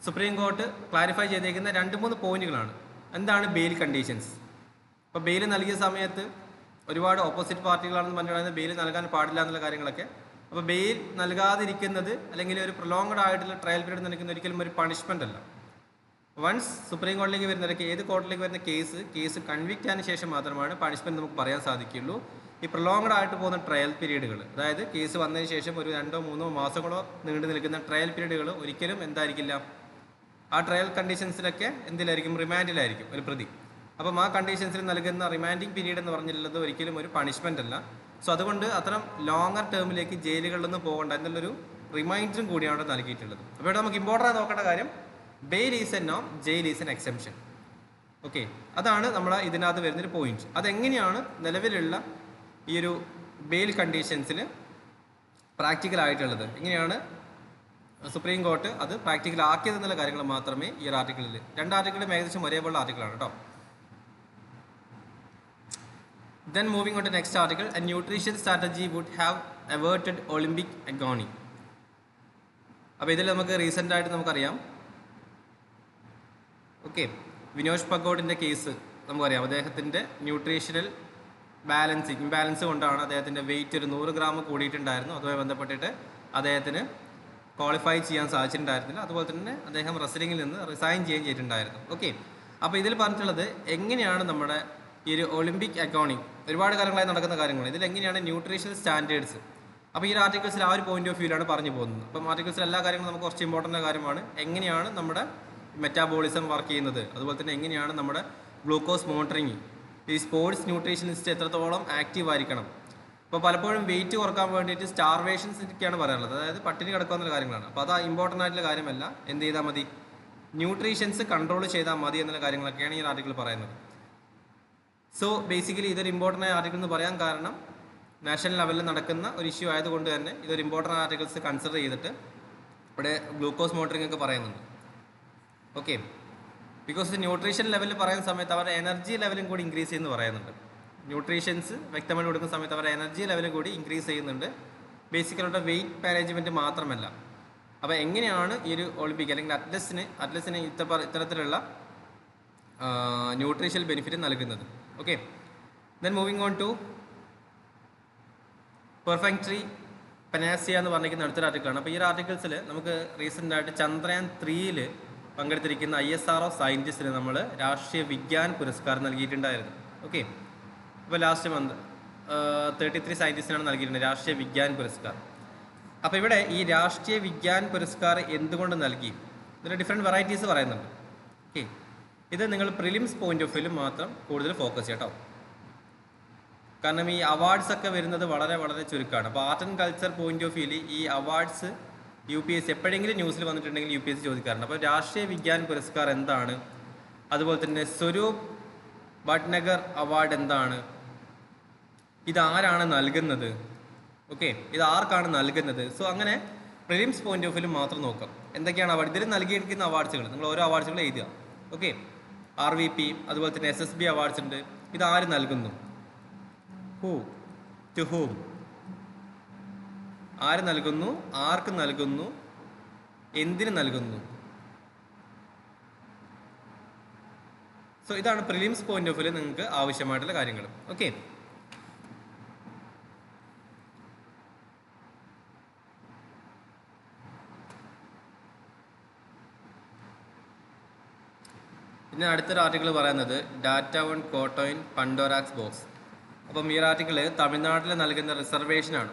സുപ്രീം കോർട്ട് ക്ലാരിഫൈ ചെയ്തേക്കുന്ന 2-3 പോയിന്റുകളാണ്. എന്താണ് ബെയിൽ കണ്ടീഷൻസ്. അപ്പോൾ ബെയിൽ നൽകിയ സമയത്ത് ഒരുപാട് ഓപ്പോസിറ്റ് പാർട്ടികളാണെന്ന് പറഞ്ഞിട്ടുണ്ടായിരുന്നത് ബെയിൽ നൽകാൻ പാടില്ല എന്നുള്ള കാര്യങ്ങളൊക്കെ. അപ്പോൾ ബെയിൽ നൽകാതിരിക്കുന്നത് അല്ലെങ്കിൽ ഒരു പ്രൊലോങ്ഡ് ആയിട്ടുള്ള ട്രയൽ പീരീഡ് നൽകുന്ന ഒരിക്കലും ഒരു പണിഷ്മെൻ്റ് അല്ല. വൺസ് സുപ്രീം കോടതിയിലേക്ക് വരുന്ന ഏത് കോർട്ടിലേക്ക് വരുന്ന കേസ് കൺവിക്റ്റ് ആയതിനു ശേഷം മാത്രമാണ് പണിഷ്മെൻറ്റ് നമുക്ക് പറയാൻ സാധിക്കുള്ളൂ. ഈ പ്രൊലോങ്ഡ് ആയിട്ട് പോകുന്ന ട്രയൽ പീരീഡുകൾ, അതായത് കേസ് വന്നതിന് ശേഷം ഒരു 2-3 മാസങ്ങളോ നീണ്ടു നിൽക്കുന്ന ട്രയൽ പീരീഡുകൾ ഒരിക്കലും എന്തായിരിക്കില്ല, ആ ട്രയൽ കണ്ടീഷൻസിലൊക്കെ എന്തിലായിരിക്കും, റിമാൻഡിലായിരിക്കും ഒരു പ്രതി. അപ്പം ആ കണ്ടീഷൻസിൽ നൽകുന്ന റിമാൻഡിങ് പീരീഡ് എന്ന് പറഞ്ഞിട്ടുള്ളത് ഒരിക്കലും ഒരു പണിഷ്മെൻ്റ് അല്ല. സോ അതുകൊണ്ട് അത്തരം ലോങ്ങർ ടേമിലേക്ക് ജയിലുകളിലൊന്നും പോകേണ്ട എന്നുള്ളൊരു റിമൈൻഡറും കൂടിയാണ് നൽകിയിട്ടുള്ളത്. അപ്പോൾ ഇവിടെ നമുക്ക് ഇമ്പോർട്ടൻ്റ് നോക്കേണ്ട കാര്യം ബെയിൽ ഈസ് എ നോം, jail is an exception. Okay, അതാണ് നമ്മൾ ഇതിനകത്ത് വരുന്നൊരു പോയിന്റ്. അതെങ്ങനെയാണ് നിലവിലുള്ള ഈ ഒരു ബെയിൽ കണ്ടീഷൻസിൽ പ്രാക്ടിക്കലായിട്ടുള്ളത്, എങ്ങനെയാണ് സുപ്രീം കോർട്ട് അത് പ്രാക്ടിക്കൽ ആക്കിയതെന്നുള്ള കാര്യങ്ങൾ മാത്രമേ ഈ ഒരു ആർട്ടിക്കിളിൽ, 2 ആർട്ടിക്കിളും ഏകദേശം ഒരേപോലുള്ള ആർട്ടിക്കിളാണ് കേട്ടോ. Then moving on to next article, a nutrition strategy would have averted Olympic agony. അപ്പോൾ ഇതിൽ നമുക്ക് റീസെൻ്റായിട്ട് നമുക്കറിയാം, ഓക്കെ, വിനോഷ് പഗോഡിൻ്റെ കേസ് നമുക്കറിയാം. അദ്ദേഹത്തിൻ്റെ ന്യൂട്രീഷണൽ ഇംബാലൻസ് കൊണ്ടാണ് അദ്ദേഹത്തിൻ്റെ വെയിറ്റ് ഒരു 100 ഗ്രാം കൂടിയിട്ടുണ്ടായിരുന്നു. അതുമായി ബന്ധപ്പെട്ടിട്ട് അദ്ദേഹത്തിന് ക്വാളിഫൈ ചെയ്യാൻ സാധിച്ചിട്ടുണ്ടായിരുന്നില്ല. അതുപോലെ തന്നെ അദ്ദേഹം റെസ്ലിംഗിൽ നിന്ന് റിസൈൻ ചെയ്തിട്ടുണ്ടായിരുന്നു. ഓക്കെ, അപ്പോൾ ഇതിൽ പറഞ്ഞിട്ടുള്ളത് എങ്ങനെയാണ് നമ്മുടെ ഈ ഒരു ഒളിമ്പിക് അക്കൗണ്ടിങ് ഒരുപാട് കാലങ്ങളായി നടക്കുന്ന കാര്യങ്ങൾ, ഇതിൽ എങ്ങനെയാണ് ന്യൂട്രീഷണൽ സ്റ്റാൻഡേർഡ്സ്. അപ്പോൾ ഈ ഒരു ആർട്ടിക്കിൾസിൽ ആ ഒരു പോയിന്റ് ഓഫ് വ്യൂവിലാണ് പറഞ്ഞു പോകുന്നത്. അപ്പം ആർട്ടിക്കിൾസിൽ എല്ലാ കാര്യങ്ങളും നമുക്ക് കുറച്ച് ഇമ്പോർട്ടൻ്റ് കാര്യമാണ്. എങ്ങനെയാണ് നമ്മുടെ മെറ്റാബോളിസം വർക്ക് ചെയ്യുന്നത്, അതുപോലെ തന്നെ എങ്ങനെയാണ് നമ്മുടെ ഗ്ലൂക്കോസ് മോണിറ്ററിങ്, ഈ സ്പോർട്സ് ന്യൂട്രീഷനിസ്റ്റ് എത്രത്തോളം ആക്റ്റീവ് ആയിരിക്കണം. അപ്പോൾ പലപ്പോഴും വെയിറ്റ് കുറക്കാൻ വേണ്ടിയിട്ട് സ്റ്റാർവേഷൻസൊക്കെയാണ് പറയാനുള്ളത്, അതായത് പട്ടിണി കിടക്കുക എന്നുള്ള കാര്യങ്ങളാണ്. അപ്പോൾ അത് ഇമ്പോർട്ടൻ്റ് ആയിട്ടുള്ള കാര്യമല്ല. എന്ത് ചെയ്താൽ മതി, ന്യൂട്രീഷൻസ് കൺട്രോൾ ചെയ്താൽ മതി എന്നുള്ള കാര്യങ്ങളൊക്കെയാണ് ഈ ആർട്ടിക്കിൾ പറയുന്നത്. സോ ബേസിക്കലി ഇതൊരു ഇമ്പോർട്ടൻ്റ് ആർട്ടിക്കിൾ എന്ന് പറയാൻ കാരണം നാഷണൽ ലെവലിൽ നടക്കുന്ന ഒരു ഇഷ്യൂ ആയതുകൊണ്ട് തന്നെ ഇതൊരു ഇമ്പോർട്ടൻ്റ് ആർട്ടിക്കിൾസ് കൺസിഡർ ചെയ്തിട്ട് ഇവിടെ ഗ്ലൂക്കോസ് മോണിറ്ററിംഗ് ഒക്കെ പറയുന്നുണ്ട്. ഓക്കെ, ബിക്കോസ് ന്യൂട്രീഷൻ ലെവലിൽ പറയുന്ന സമയത്ത് അവരുടെ എനർജി ലെവലും കൂടി ഇൻക്രീസ് ചെയ്യുന്നു പറയുന്നുണ്ട്. ന്യൂട്രീഷൻസ് വ്യക്തമായി കൊടുക്കുന്ന സമയത്ത് അവരുടെ എനർജി ലെവലും കൂടി ഇൻക്രീസ് ചെയ്യുന്നുണ്ട്, ബേസിക്കലി അവരുടെ വെയിറ്റ് മാനേജ്മെൻറ്റ് മാത്രമല്ല. അപ്പോൾ എങ്ങനെയാണ് ഈ ഒരു ഒളിമ്പിക് അല്ലെങ്കിൽ അത്ലറ്റ്സിന് ഇത്തരത്തിലുള്ള ന്യൂട്രീഷണൽ ബെനിഫിറ്റ് നൽകുന്നത്. Okay, then moving on to പെർഫെക്ട്രി പനാസിയ എന്ന് പറഞ്ഞിരിക്കുന്ന അടുത്തൊരു ആർട്ടിക്കിളാണ്. അപ്പോൾ ഈ ഒരു ആർട്ടിക്കിൾസിൽ നമുക്ക് റീസെൻ്റായിട്ട് ചന്ദ്രയാൻ 3ൽ പങ്കെടുത്തിരിക്കുന്ന ISRO സയൻറ്റിസ്റ്റിന് നമ്മൾ രാഷ്ട്രീയ വിജ്ഞാൻ പുരസ്കാരം നൽകിയിട്ടുണ്ടായിരുന്നു. ഓക്കെ, അപ്പോൾ ലാസ്റ്റ് മന്ത് 33 സയൻറ്റിസ്റ്റിനാണ് നൽകിയിട്ടുണ്ട് രാഷ്ട്രീയ വിജ്ഞാൻ പുരസ്കാരം. അപ്പോൾ ഇവിടെ ഈ രാഷ്ട്രീയ വിജ്ഞാൻ പുരസ്കാരം എന്തുകൊണ്ട് നൽകി, ഇതിൽ ഡിഫറെൻറ്റ് വെറൈറ്റീസ് പറയുന്നുണ്ട്. ഓക്കെ, ഇത് നിങ്ങൾ പ്രിലിംസ് പോയിന്റ് ഓഫ് വ്യൂവിൽ മാത്രം കൂടുതൽ ഫോക്കസ് ചെയ്യട്ടോ. കാരണം ഈ അവാർഡ്സ് ഒക്കെ വരുന്നത് വളരെ വളരെ ചുരുക്കമാണ്. അപ്പോൾ art and culture point of വ്യൂവിൽ ഈ അവാർഡ്സ് UPSC എപ്പോഴെങ്കിലും ന്യൂസിൽ വന്നിട്ടുണ്ടെങ്കിൽ UPSC ചോദിക്കാറുണ്ട്. അപ്പോൾ രാഷ്ട്രീയ വിജ്ഞാൻ പുരസ്കാർ എന്താണ്, അതുപോലെ തന്നെ സ്വരൂപ് ഭട്നഗർ അവാർഡ് എന്താണ്, ഇതാരാണ് നൽകുന്നത്, ഓക്കെ, ഇത് ആർക്കാണ് നൽകുന്നത്. സോ അങ്ങനെ പ്രിലിംസ് പോയിന്റ് ഓഫ് വ്യൂ മാത്രം നോക്കാം. എന്തൊക്കെയാണ് അവാർഡ് ഇതിൽ നൽകിയിരിക്കുന്ന അവാർഡ്സുകൾ, നിങ്ങൾ ഓരോ അവാർഡ്സുകൾ എഴുതുക. ഓക്കെ, RVP, അതുപോലെ തന്നെ SSB അവാർഡ്സ് ഉണ്ട്. ഇതാര് നൽകുന്നു? ഹൂ, ടു ഹൂം, ആര് നൽകുന്നു, ആർക്ക് നൽകുന്നു, എന്തിന് നൽകുന്നു? സോ ഇതാണ് പ്രിലിംസ് പോയിന്റ് ഓഫ് വ്യൂ നിങ്ങൾക്ക് ആവശ്യമായിട്ടുള്ള കാര്യങ്ങൾ. ഓക്കെ, പിന്നെ അടുത്തൊരു ആർട്ടിക്കിൾ പറയുന്നത് ഡാറ്റ ഓൺ കോട്ടോയിൻ പണ്ടോരാക്സ് ബോക്സ്. അപ്പം ഈ ആർട്ടിക്കിൾ തമിഴ്നാട്ടിൽ നൽകുന്ന റിസർവേഷനാണ്.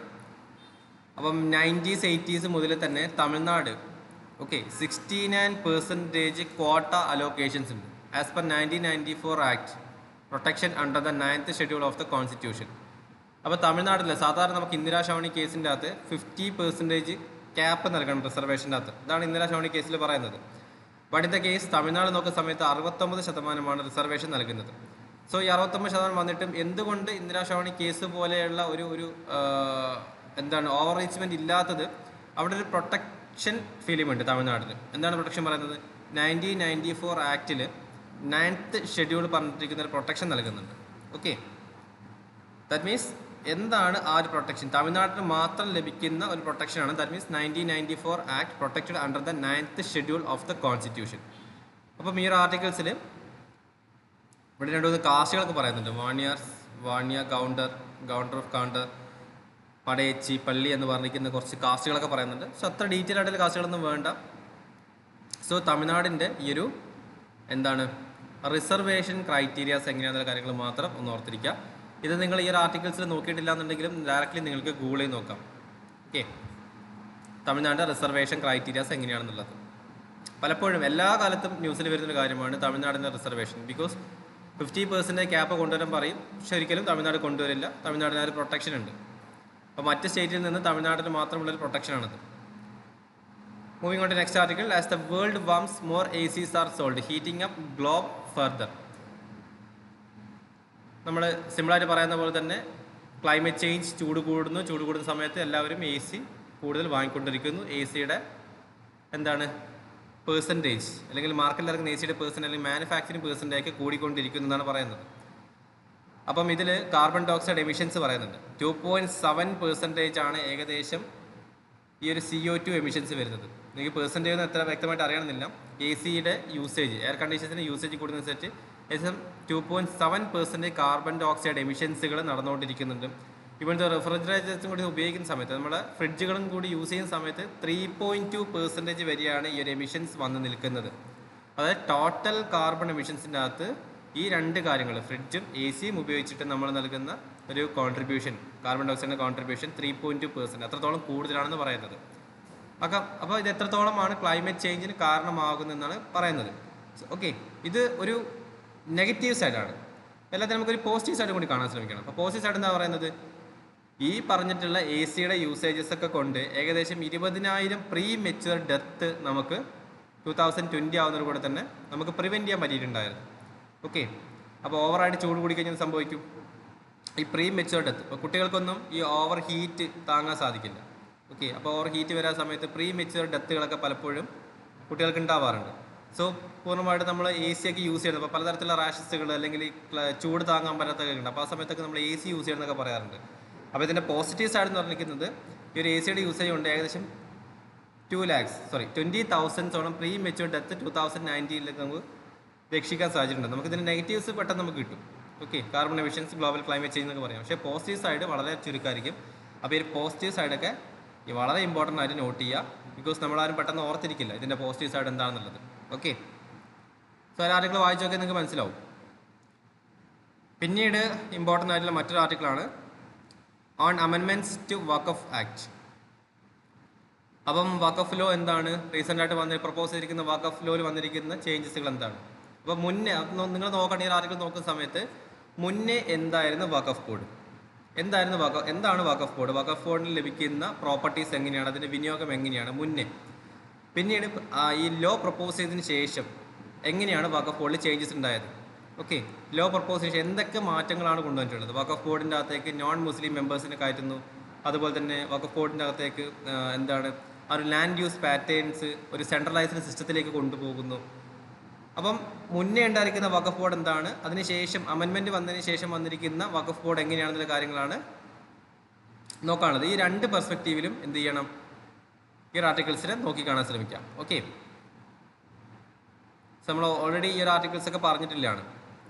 അപ്പം 90s 80s മുതൽ തന്നെ തമിഴ്നാട് 69% ക്വാട്ട അലോക്കേഷൻസ് ഉണ്ട് as per 1994 act protection under the 9th schedule of the constitution. അപ്പോൾ തമിഴ്നാട്ടിൽ സാധാരണ നമുക്ക് ഇന്ദിരാ ഷാവണി കേസിൻ്റെ അകത്ത് 50% ക്യാപ്പ് നൽകണം റിസർവേഷൻ്റെ അകത്ത്. ഇതാണ് ഇന്ദിരാ ഷാവണി കേസിൽ പറയുന്നത്. But in the case Tamil Nadu നോക്കുന്ന സമയത്ത് 69% റിസർവേഷൻ നൽകുന്നത്. സോ ഈ 69% വന്നിട്ടും എന്തുകൊണ്ട് ഇന്ദിരാ ഷാവണി കേസ് പോലെയുള്ള ഒരു എന്താണ് ഓവർ റീച്ച്മെൻറ്റ് ഇല്ലാത്തത്? അവിടെ ഒരു പ്രൊട്ടക്ഷൻ ഫിലിമുണ്ട് തമിഴ്നാട്ടിൽ. എന്താണ് പ്രൊട്ടക്ഷൻ പറയുന്നത്? 1994 ആക്ടിൽ 9th ഷെഡ്യൂൾ പറഞ്ഞിരിക്കുന്ന ഒരു പ്രൊട്ടക്ഷൻ നൽകുന്നുണ്ട്. ഓക്കെ, ദാറ്റ് മീൻസ് എന്താണ് ആ ഒരു പ്രൊട്ടക്ഷൻ? തമിഴ്നാട്ടിന് മാത്രം ലഭിക്കുന്ന ഒരു പ്രൊട്ടക്ഷനാണ്. That means 1994 act protected under the 9th schedule of the constitution. അപ്പം ഈ ഒരു ആർട്ടിക്കിൾസിൽ ഇവിടെ 2 കാസ്റ്റുകളൊക്കെ പറയുന്നുണ്ട്. വാണിയ, ഗൗണ്ടർ ഓഫ് കൗണ്ടർ, പടയച്ചി, പള്ളി എന്ന് പറഞ്ഞിരിക്കുന്ന കുറച്ച് കാസ്റ്റുകളൊക്കെ പറയുന്നുണ്ട്. സോ അത്ര ഡീറ്റെയിൽ ആയിട്ടുള്ള കാസ്റ്റുകളൊന്നും വേണ്ട. സോ തമിഴ്നാടിൻ്റെ ഈ ഒരു എന്താണ് റിസർവേഷൻ ക്രൈറ്റീരിയാസ് എങ്ങനെയാണെന്നുള്ള കാര്യങ്ങൾ മാത്രം ഒന്ന് ഓർത്തിരിക്കുക. ഇത് നിങ്ങൾ ഈ ഒരു ആർട്ടിക്കിൾസിൽ നോക്കിയിട്ടില്ല എന്നുണ്ടെങ്കിലും ഡയറക്റ്റ്ലി നിങ്ങൾക്ക് ഗൂഗിൾ ചെയ്ത് നോക്കാം. ഓക്കെ, തമിഴ്നാടിൻ്റെ റിസർവേഷൻ ക്രൈറ്റീരിയാസ് എങ്ങനെയാണെന്നുള്ളത് പലപ്പോഴും എല്ലാ കാലത്തും ന്യൂസിൽ വരുന്നൊരു കാര്യമാണ് തമിഴ്നാടിൻ്റെ റിസർവേഷൻ. ബിക്കോസ് 50% ക്യാപ്പ് കൊണ്ടുവരാൻ പറയും, പക്ഷെ ഒരിക്കലും തമിഴ്നാട് കൊണ്ടുവരില്ല. തമിഴ്നാടിന് ഒരു പ്രൊട്ടക്ഷൻ ഉണ്ട്. അപ്പോൾ മറ്റ് സ്റ്റേറ്റിൽ നിന്ന് തമിഴ്നാടിന് മാത്രമുള്ളൊരു പ്രൊട്ടക്ഷനാണത്. Moving on to next article. As the world warms more ACs are sold heating up globe further. നമ്മൾ സിമ്പിളായിട്ട് പറയുന്ന പോലെ തന്നെ ക്ലൈമറ്റ് ചേഞ്ച്, ചൂട് കൂടുന്ന സമയത്ത് എല്ലാവരും AC കൂടുതൽ വാങ്ങിക്കൊണ്ടിരിക്കുന്നു. ACയുടെ എന്താണ് പേഴ്സൻറ്റേജ്, അല്ലെങ്കിൽ മാർക്കറ്റിൽ ഇറങ്ങുന്ന ACയുടെ പേഴ്സൻറ്റേജ് അല്ലെങ്കിൽ മാനുഫാക്ചറിങ് പേഴ്സൻറ്റേജ് കൂടിക്കൊണ്ടിരിക്കുന്നു എന്നാണ് പറയുന്നത്. അപ്പം ഇതിൽ കാർബൺ ഡയോക്സൈഡ് എമിഷൻസ് പറയുന്നുണ്ട്. 2.7% ആണ് ഏകദേശം ഈ ഒരു CO2 എമിഷൻസ് വരുന്നത്. എനിക്ക് പേഴ്സൻറ്റേജ് ഒന്നും എത്ര വ്യക്തമായിട്ട് അറിയണമെന്നില്ല. ACയുടെ യൂസേജ്, എയർ കണ്ടീഷൻസിൻ്റെ യൂസേജ് കൂടുന്നതനുസരിച്ച് ഏകദേശം 2.7% കാർബൺ ഡയോക്സൈഡ് എമിഷൻസുകൾ നടന്നുകൊണ്ടിരിക്കുന്നുണ്ട്. ഇപ്പോഴത്തെ റെഫ്രിജറേറ്റേഴ്സും കൂടി ഉപയോഗിക്കുന്ന സമയത്ത്, നമ്മുടെ ഫ്രിഡ്ജുകളും കൂടി യൂസ് ചെയ്യുന്ന സമയത്ത് 3.2% വരെയാണ് ഈ ഒരു എമിഷൻസ് വന്ന് നിൽക്കുന്നത്. അതായത് ടോട്ടൽ കാർബൺ എമിഷൻസിൻ്റെ അകത്ത് ഈ 2 കാര്യങ്ങൾ, ഫ്രിഡ്ജും ACയും ഉപയോഗിച്ചിട്ട് നമ്മൾ നൽകുന്ന ഒരു കോൺട്രിബ്യൂഷൻ, കാർബൺ ഡയോക്സൈഡിൻ്റെ കോൺട്രിബ്യൂഷൻ 3.2%, അത്രത്തോളം കൂടുതലാണെന്ന് പറയുന്നത്. അപ്പോൾ ഇത് എത്രത്തോളമാണ് ക്ലൈമറ്റ് ചേഞ്ചിന് കാരണമാകുന്നതെന്നാണ് പറയുന്നത്. ഓക്കെ, ഇത് ഒരു നെഗറ്റീവ് സൈഡാണ്. എല്ലാത്തിനും നമുക്കൊരു പോസിറ്റീവ് സൈഡ് കൂടി കാണാൻ ശ്രമിക്കണം. അപ്പോൾ പോസിറ്റീവ് സൈഡ് എന്താ പറയുന്നത്? ഈ പറഞ്ഞിട്ടുള്ള ACയുടെ യൂസേജസ് ഒക്കെ കൊണ്ട് ഏകദേശം 20,000 പ്രീ മെച്യൂർ ഡെത്ത് നമുക്ക് 2020 ആവുന്നതോട് കൂടെ തന്നെ നമുക്ക് പ്രിവെൻറ്റ് ചെയ്യാൻ പറ്റിയിട്ടുണ്ടായിരുന്നു. ഓക്കെ, അപ്പോൾ ഓവറായിട്ട് ചൂട് കൂടി കഴിഞ്ഞാൽ സംഭവിക്കും ഈ പ്രീ മെച്യൂർ ഡെത്ത്. ഇപ്പോൾ കുട്ടികൾക്കൊന്നും ഈ ഓവർ ഹീറ്റ് താങ്ങാൻ സാധിക്കില്ല. ഓക്കെ, അപ്പോൾ ഓവർ ഹീറ്റ് വരാൻ സമയത്ത് പ്രീ മെച്യൂർ ഡെത്തുകളൊക്കെ പലപ്പോഴും കുട്ടികൾക്ക് ഉണ്ടാവാറുണ്ട്. സോ പൂർണ്ണമായിട്ട് നമ്മൾ AC ഒക്കെ യൂസ് ചെയ്യുന്നത്, അപ്പോൾ പലതരത്തിലുള്ള റാഷസുകൾ അല്ലെങ്കിൽ ചൂട് താങ്ങാൻ പറ്റാത്തൊക്കെ ഉണ്ട്. അപ്പോൾ ആ സമയത്തൊക്കെ നമ്മൾ AC യൂസ് ചെയ്യണമെന്നൊക്കെ പറയാറുണ്ട്. അപ്പോൾ ഇതിൻ്റെ പോസിറ്റീവ് സൈഡ് എന്ന് പറഞ്ഞിരിക്കുന്നത് ഈ ഒരു ACയുടെ യൂസേജ് കൊണ്ട് ഏകദേശം 20,000 പ്രീ മെച്യൂർ ഡെത്ത് 2019 നമുക്ക് രക്ഷിക്കാൻ സാധിച്ചിട്ടുണ്ട്. നമുക്കിതിൻ്റെ നെഗറ്റീവ്സ് പെട്ടെന്ന് നമുക്ക് കിട്ടും. Okay, carbon emissions, global climate change എന്നൊക്കെ പറയാം. പക്ഷേ പോസിറ്റീവ് സൈഡ് വളരെ ചുരുക്കമായിരിക്കും. അപ്പോൾ ഈ പോസിറ്റീവ് സൈഡൊക്കെ വളരെ ഇമ്പോർട്ടൻ്റ് ആയിട്ട് നോട്ട് ചെയ്യുക. ബിക്കോസ് നമ്മളാരും പെട്ടെന്ന് ഓർത്തിരിക്കില്ല ഇതിൻ്റെ പോസിറ്റീവ് സൈഡ് എന്താണെന്നുള്ളത്. ഓക്കെ, സോ ഒരു ആർട്ടിക്കിൾ വായിച്ചു നോക്കിയാൽ നിങ്ങൾക്ക് മനസ്സിലാവും. പിന്നീട് ഇമ്പോർട്ടൻ്റ് ആയിട്ടുള്ള മറ്റൊരു ആർട്ടിക്കിളാണ് on amendments to Waqf act. അപ്പം വഖഫ് ലോ എന്താണ്? റീസെൻ്റായിട്ട് പ്രപ്പോസ് ചെയ്തിരിക്കുന്ന വഖഫ് ലോയിൽ വന്നിരിക്കുന്ന ചേഞ്ചസുകൾ എന്താണ്? അപ്പോൾ മുന്നേ നിങ്ങൾ നോക്കണേ, ഈ ആർട്ടിക്കിൾ നോക്കുന്ന സമയത്ത് മുന്നേ എന്തായിരുന്നു വഖഫ് ബോർഡ്, എന്താണ് വഖഫ് ബോർഡ്, വഖഫ് ബോർഡിന് ലഭിക്കുന്ന പ്രോപ്പർട്ടീസ് എങ്ങനെയാണ്, അതിൻ്റെ വിനിയോഗം എങ്ങനെയാണ് മുന്നേ. പിന്നീട് ഈ ലോ പ്രപ്പോസ് ചെയ്തതിന് ശേഷം എങ്ങനെയാണ് വഖഫ് ബോർഡിൽ ചേഞ്ചസ് ഉണ്ടായത്. ഓക്കെ, ലോ പ്രപ്പോസ് ചെയ്ത ശേഷം എന്തൊക്കെ മാറ്റങ്ങളാണ് കൊണ്ടുവന്നിട്ടുള്ളത്. വഖഫ് ബോർഡിൻ്റെ അകത്തേക്ക് നോൺ മുസ്ലിം മെമ്പേഴ്സിനെ കയറ്റുന്നു. അതുപോലെ തന്നെ വഖഫ് ബോർഡിൻ്റെ അകത്തേക്ക് ആ ഒരു ലാൻഡ് യൂസ് പാറ്റേൺസ് ഒരു സെൻട്രലൈസ്ഡ് സിസ്റ്റത്തിലേക്ക് കൊണ്ടുപോകുന്നു. അപ്പം മുന്നേ ഉണ്ടായിരിക്കുന്ന വഖഫ് ബോർഡ് എന്താണ്, അതിനുശേഷം അമെൻമെൻറ്റ് വന്നതിന് ശേഷം വന്നിരിക്കുന്ന വഖഫ് ബോർഡ് എങ്ങനെയാണെന്നുള്ള കാര്യങ്ങളാണ് നോക്കാനുള്ളത്. ഈ രണ്ട് പെർസ്പെക്റ്റീവിലും എന്ത് ചെയ്യണം, ഈ ഒരു ആർട്ടിക്കിൾസിനെ നോക്കിക്കാണാൻ ശ്രമിക്കാം. ഓക്കെ, നമ്മൾ ഓൾറെഡി ഈ ഒരു ആർട്ടിക്കിൾസ് ഒക്കെ പറഞ്ഞിട്ടില്ലാണ്.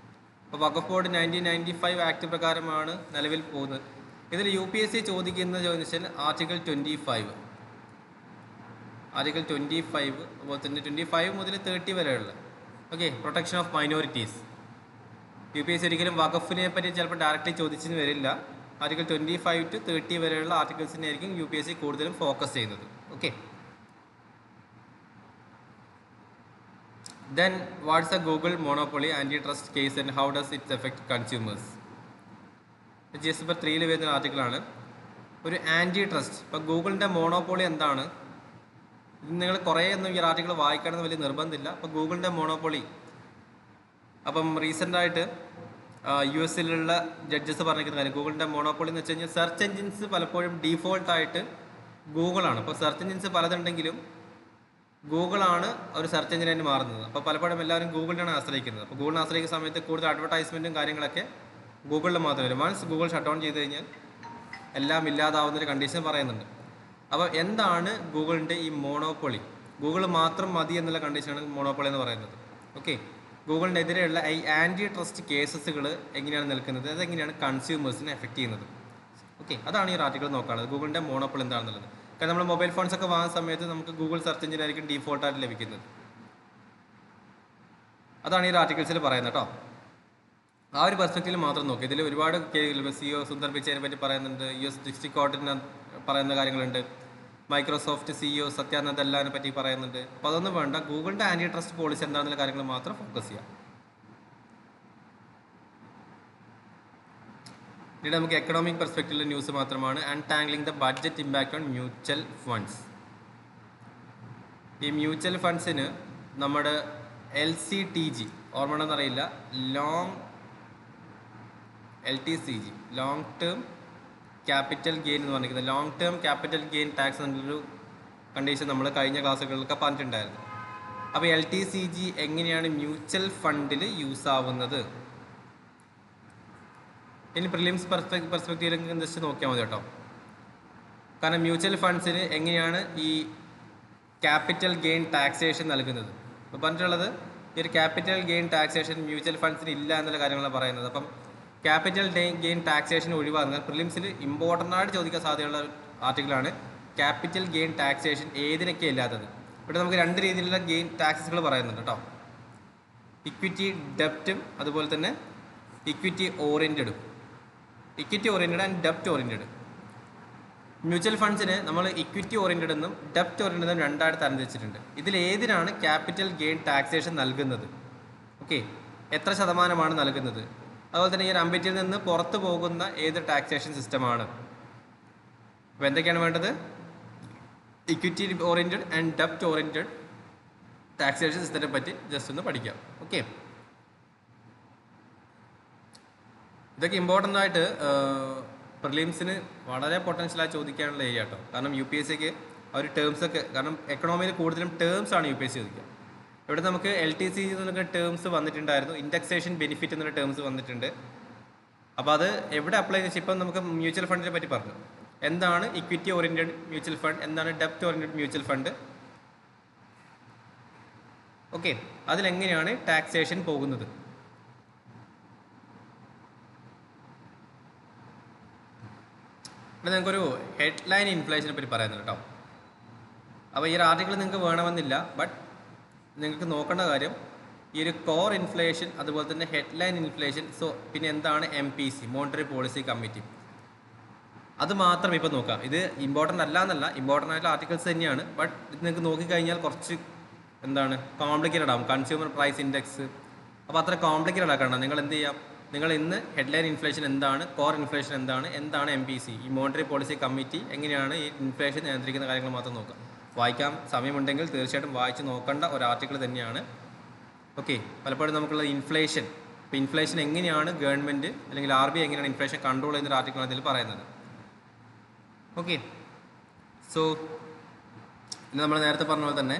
അപ്പോൾ വഖഫ് ബോർഡ് 1995 ആക്ട് പ്രകാരമാണ് നിലവിൽ പോകുന്നത്. ഇതിൽ UPSC ചോദിക്കുന്ന ചോദിച്ചാൽ ആർട്ടിക്കിൾ 25, അതുപോലെ തന്നെ 25 മുതൽ 30 വരെയുള്ള okay protection of minorities. UPSC ഒരിക്കലും വഖഫിനെ പറ്റി ചിലപ്പോൾ ഡയറക്റ്റ്ലി ചോദിച്ചെന്ന് വരില്ല. ആർട്ടിക്കിൾ 25 to 30 വരെയുള്ള ആർട്ടിക്കിൾസിനെ ആയിരിക്കും UPSC കൂടുതലും ഫോക്കസ് ചെയ്യുന്നത്. Okay, then what's a Google monopoly antitrust case and how does it affect consumers? GS paper 3 വരുന്ന ആർട്ടിക്കിളാണ്. ഒരു ആൻറ്റി ട്രസ്റ്റ്, ഇപ്പോൾ ഗൂഗിളിൻ്റെ മോണോപോളി എന്താണ്, നിങ്ങൾ കുറേ ഒന്നും ഈ ആർട്ടിക്കിൾ വായിക്കണമെന്ന് വലിയ നിർബന്ധമില്ല. അപ്പോൾ ഗൂഗിളിൻ്റെ മോണോപോളി, അപ്പം റീസെൻ്റായിട്ട് US-ലുള്ള ജഡ്ജസ് പറഞ്ഞിരിക്കുന്ന കാര്യം, ഗൂഗിളിൻ്റെ മോണോപോളി എന്ന് വെച്ച് കഴിഞ്ഞാൽ സെർച്ച് എഞ്ചിൻസ് പലപ്പോഴും ഡീഫോൾട്ടായിട്ട് ഗൂഗിളാണ്. അപ്പോൾ സെർച്ച് എഞ്ചിൻസ് പലതുണ്ടെങ്കിലും ഗൂഗിളാണ് ഒരു സെർച്ച് എഞ്ചിനായിട്ട് മാറുന്നത്. അപ്പോൾ പലപ്പോഴും എല്ലാവരും ഗൂഗിളിനാണ് ആശ്രയിക്കുന്നത്. അപ്പോൾ ഗൂഗിളിനെ ആശ്രയിക്കുന്ന സമയത്ത് കൂടുതൽ അഡ്വർടൈസ്മെൻറ്റും കാര്യങ്ങളൊക്കെ ഗൂഗിളിൽ മാത്രം വരും. വൺസ് ഗൂഗിൾ ഷട്ട് ഡൗൺ ചെയ്ത് കഴിഞ്ഞാൽ എല്ലാം ഇല്ലാതാവുന്നൊരു കണ്ടീഷൻ പറയുന്നുണ്ട്. അപ്പോൾ എന്താണ് ഗൂഗിളിൻ്റെ ഈ മോണോപ്പൊളി, ഗൂഗിൾ മാത്രം മതി എന്നുള്ള കണ്ടീഷനാണ് മോണോപ്പൊളി എന്ന് പറയുന്നത്. ഓക്കെ, ഗൂഗിളിനെതിരെയുള്ള ഈ ആൻറ്റി ട്രസ്റ്റ് കേസസുകൾ എങ്ങനെയാണ് നിൽക്കുന്നത്, അതെങ്ങനെയാണ് കൺസ്യൂമേഴ്സിനെ എഫക്റ്റ് ചെയ്യുന്നത്. ഓക്കെ, അതാണ് ഈ ആർട്ടിക്കിൾ നോക്കാനുള്ളത്, ഗൂഗിളിൻ്റെ മോണോപ്പൊളി എന്താണെന്നുള്ളത്. കാരണം നമ്മൾ മൊബൈൽ ഫോൺസ് ഒക്കെ വാങ്ങുന്ന സമയത്ത് നമുക്ക് ഗൂഗിൾ സെർച്ച് എഞ്ചിനായിരിക്കും ഡീഫോൾട്ടായിട്ട് ലഭിക്കുന്നത്. അതാണ് ഈ ആർട്ടിക്കിൾസിൽ പറയുന്നത് കേട്ടോ. ആ ഒരു പെർസ്പെക്റ്റീവിൽ മാത്രം നോക്കി. ഇതിൽ ഒരുപാട് CEO സുന്ദർ പിച്ചൈനെ പറ്റി പറയുന്നുണ്ട്, US ഡിസ്ട്രിക്ട് കോർട്ടിന് പറയുന്ന കാര്യങ്ങളുണ്ട്, മൈക്രോസോഫ്റ്റ് CEO സത്യ നദല്ലാനെ പറ്റി പറയുന്നുണ്ട്. അപ്പോൾ അതൊന്നും വേണ്ട, ഗൂഗിളിൻ്റെ ആൻറ്റി ട്രസ്റ്റ് പോളിസി എന്താണെന്നുള്ള കാര്യങ്ങൾ മാത്രം ഫോക്കസ് ചെയ്യാം. ഇവിടെ നമുക്ക് എക്കണോമിക് പെർസ്പെക്റ്റീവിലെ ന്യൂസ് മാത്രമാണ്. Untangling the budget impact on mutual funds. ഈ മ്യൂച്വൽ ഫണ്ട്സിന് നമ്മുടെ LCTG ഓർമ്മയുണ്ടെന്നറിയില്ല, LTCG long term capital gain എന്ന് പറഞ്ഞിരിക്കുന്നത്. Long term capital gain tax എന്നൊരു കണ്ടീഷൻ നമ്മൾ കഴിഞ്ഞ ക്ലാസ്സുകളിലൊക്കെ പറഞ്ഞിട്ടുണ്ടായിരുന്നു. അപ്പോൾ LTCG എങ്ങനെയാണ് മ്യൂച്വൽ ഫണ്ടിൽ യൂസ് ആവുന്നത്, ഇനി പ്രിലിംസ് പെർസ്പെക്റ്റീവിലേക്ക് ജസ്റ്റ് നോക്കിയാൽ മതി കേട്ടോ. കാരണം മ്യൂച്വൽ ഫണ്ട്സിന് എങ്ങനെയാണ് ഈ ക്യാപിറ്റൽ ഗെയിൻ ടാക്സേഷൻ നൽകുന്നത്. അപ്പോൾ പറഞ്ഞിട്ടുള്ളത് ഈ ഒരു ക്യാപിറ്റൽ ഗെയിൻ ടാക്സേഷൻ മ്യൂച്വൽ ഫണ്ട്സിന് ഇല്ല എന്നുള്ള കാര്യങ്ങളാണ് പറയുന്നത്. അപ്പം ക്യാപിറ്റൽ ഗെയിൻ ടാക്സേഷൻ ഒഴിവാകുന്നത് പ്രിലിംസിൽ ഇമ്പോർട്ടൻ്റ് ആയിട്ട് ചോദിക്കാൻ സാധ്യതയുള്ള ആർട്ടിക്കിളാണ്. ക്യാപിറ്റൽ ഗെയിൻ ടാക്സേഷൻ ഏതിനൊക്കെ ഇല്ലാത്തത്. ഇവിടെ നമുക്ക് രണ്ട് രീതിയിലുള്ള ഗെയിൻ ടാക്സസുകൾ പറയുന്നുണ്ട് കേട്ടോ. ഇക്വിറ്റി ഡെപ്റ്റും അതുപോലെ തന്നെ ഇക്വിറ്റി ഓറിയൻറ്റഡും. ഇക്വിറ്റി ഓറിയൻറ്റഡ് ആൻഡ് ഡെപ്റ്റ് ഓറിയൻറ്റഡ്. മ്യൂച്വൽ ഫണ്ട്സിന് നമ്മൾ ഇക്വിറ്റി ഓറിയൻറ്റഡ് എന്നും ഡെപ്റ്റ് ഓറിയൻറ്റഡ് എന്നും രണ്ടായിട്ട് തരംതിരിച്ചിട്ടുണ്ട്. ഇതിൽ ഏതിനാണ് ക്യാപിറ്റൽ ഗെയിൻ ടാക്സേഷൻ നൽകുന്നത്, ഓക്കെ, എത്ര ശതമാനമാണ് നൽകുന്നത്, അതുപോലെ തന്നെ ഈ ഒരു അമ്പറ്റിൽ നിന്ന് പുറത്തു പോകുന്ന ഏത് ടാക്സേഷൻ സിസ്റ്റമാണ്. അപ്പോൾ എന്തൊക്കെയാണ് വേണ്ടത്, ഇക്വിറ്റി ഓറിയൻറ്റഡ് ആൻഡ് ഡെപ്റ്റ് ഓറിയൻറ്റഡ് ടാക്സേഷൻ സിസ്റ്റത്തെ പറ്റി ജസ്റ്റ് ഒന്ന് പഠിക്കാം. ഓക്കെ, ഇതൊക്കെ ഇമ്പോർട്ടൻ്റ് ആയിട്ട് പ്രിലിംസിന് വളരെ പൊട്ടൻഷ്യലായി ചോദിക്കാനുള്ള ഏരിയ കേട്ടോ. കാരണം UPSCക്ക് ആ ഒരു ടേംസൊക്കെ, കാരണം എക്കണോമിയിൽ കൂടുതലും ടേംസാണ് UPSC ചോദിക്കുക. ഇവിടെ നമുക്ക് LTCG എന്നൊക്കെ ടേംസ് വന്നിട്ടുണ്ടായിരുന്നു, ഇൻഡെക്സേഷൻ ബെനിഫിറ്റ് എന്നൊരു ടേംസ് വന്നിട്ടുണ്ട്. അപ്പോൾ അത് എവിടെ അപ്ലൈ ചെയ്ത്, ഇപ്പം നമുക്ക് മ്യൂച്വൽ ഫണ്ടിനെ പറ്റി പറഞ്ഞു, എന്താണ് ഇക്വിറ്റി ഓറിയൻറ്റഡ് മ്യൂച്വൽ ഫണ്ട്, എന്താണ് ഡെപ്റ്റ് ഓറിയൻറ്റഡ് മ്യൂച്വൽ ഫണ്ട്. ഓക്കെ, അതിലെങ്ങനെയാണ് ടാക്സേഷൻ പോകുന്നത്. ഇവിടെ നിങ്ങൾക്കൊരു ഹെഡ്ലൈൻ ഇൻഫ്ലേഷനെ പറ്റി പറയുന്നുണ്ട് കേട്ടോ. അപ്പോൾ ഈ ഒരു ആർട്ടിക്കിൾ നിങ്ങൾക്ക് വേണമെന്നില്ല, ബട്ട് നിങ്ങൾക്ക് നോക്കേണ്ട കാര്യം ഈ ഒരു കോർ ഇൻഫ്ലേഷൻ, അതുപോലെ തന്നെ ഹെഡ്ലൈൻ ഇൻഫ്ലേഷൻ, സോ പിന്നെ എന്താണ് MPC മോണിറ്ററി പോളിസി കമ്മിറ്റി, അത് മാത്രം ഇപ്പോൾ നോക്കാം. ഇത് ഇമ്പോർട്ടൻ്റ് അല്ല എന്നല്ല, ഇമ്പോർട്ടൻ്റ് ആയിട്ടുള്ള ആർട്ടിക്കിൾസ് തന്നെയാണ്. ബട്ട് ഇത് നിങ്ങൾക്ക് നോക്കിക്കഴിഞ്ഞാൽ കുറച്ച് എന്താണ് കോംപ്ലിക്കേറ്റഡ് ആകും. കൺസ്യൂമർ പ്രൈസ് ഇൻഡെക്സ്, അപ്പോൾ അത്ര കോംപ്ലിക്കേറ്റഡ് ആക്കണ്ട. നിങ്ങൾ എന്ത് ചെയ്യാം, നിങ്ങൾ ഇന്ന് ഹെഡ്ലൈൻ ഇൻഫ്ലേഷൻ എന്താണ്, കോർ ഇൻഫ്ലേഷൻ എന്താണ് MPC, ഈ മോണിറ്ററി പോളിസി കമ്മിറ്റി എങ്ങനെയാണ് ഈ ഇൻഫ്ലേഷൻ നിയന്ത്രിക്കുന്ന കാര്യങ്ങൾ മാത്രം നോക്കാം. വായിക്കാം, സമയമുണ്ടെങ്കിൽ തീർച്ചയായിട്ടും വായിച്ച് നോക്കേണ്ട ഒരു ആർട്ടിക്കിൾ തന്നെയാണ്. ഓക്കെ, പലപ്പോഴും നമുക്കുള്ള ഇൻഫ്ലേഷൻ, ഇപ്പോൾ ഇൻഫ്ലേഷൻ എങ്ങനെയാണ് ഗവൺമെൻറ് അല്ലെങ്കിൽ RBI എങ്ങനെയാണ് ഇൻഫ്ലേഷൻ കൺട്രോൾ ചെയ്യുന്നൊരു ആർട്ടിക്കിളാണ് ഇതിൽ പറയുന്നത്. ഓക്കെ, സോ ഇനി നമ്മൾ നേരത്തെ പറഞ്ഞ പോലെ തന്നെ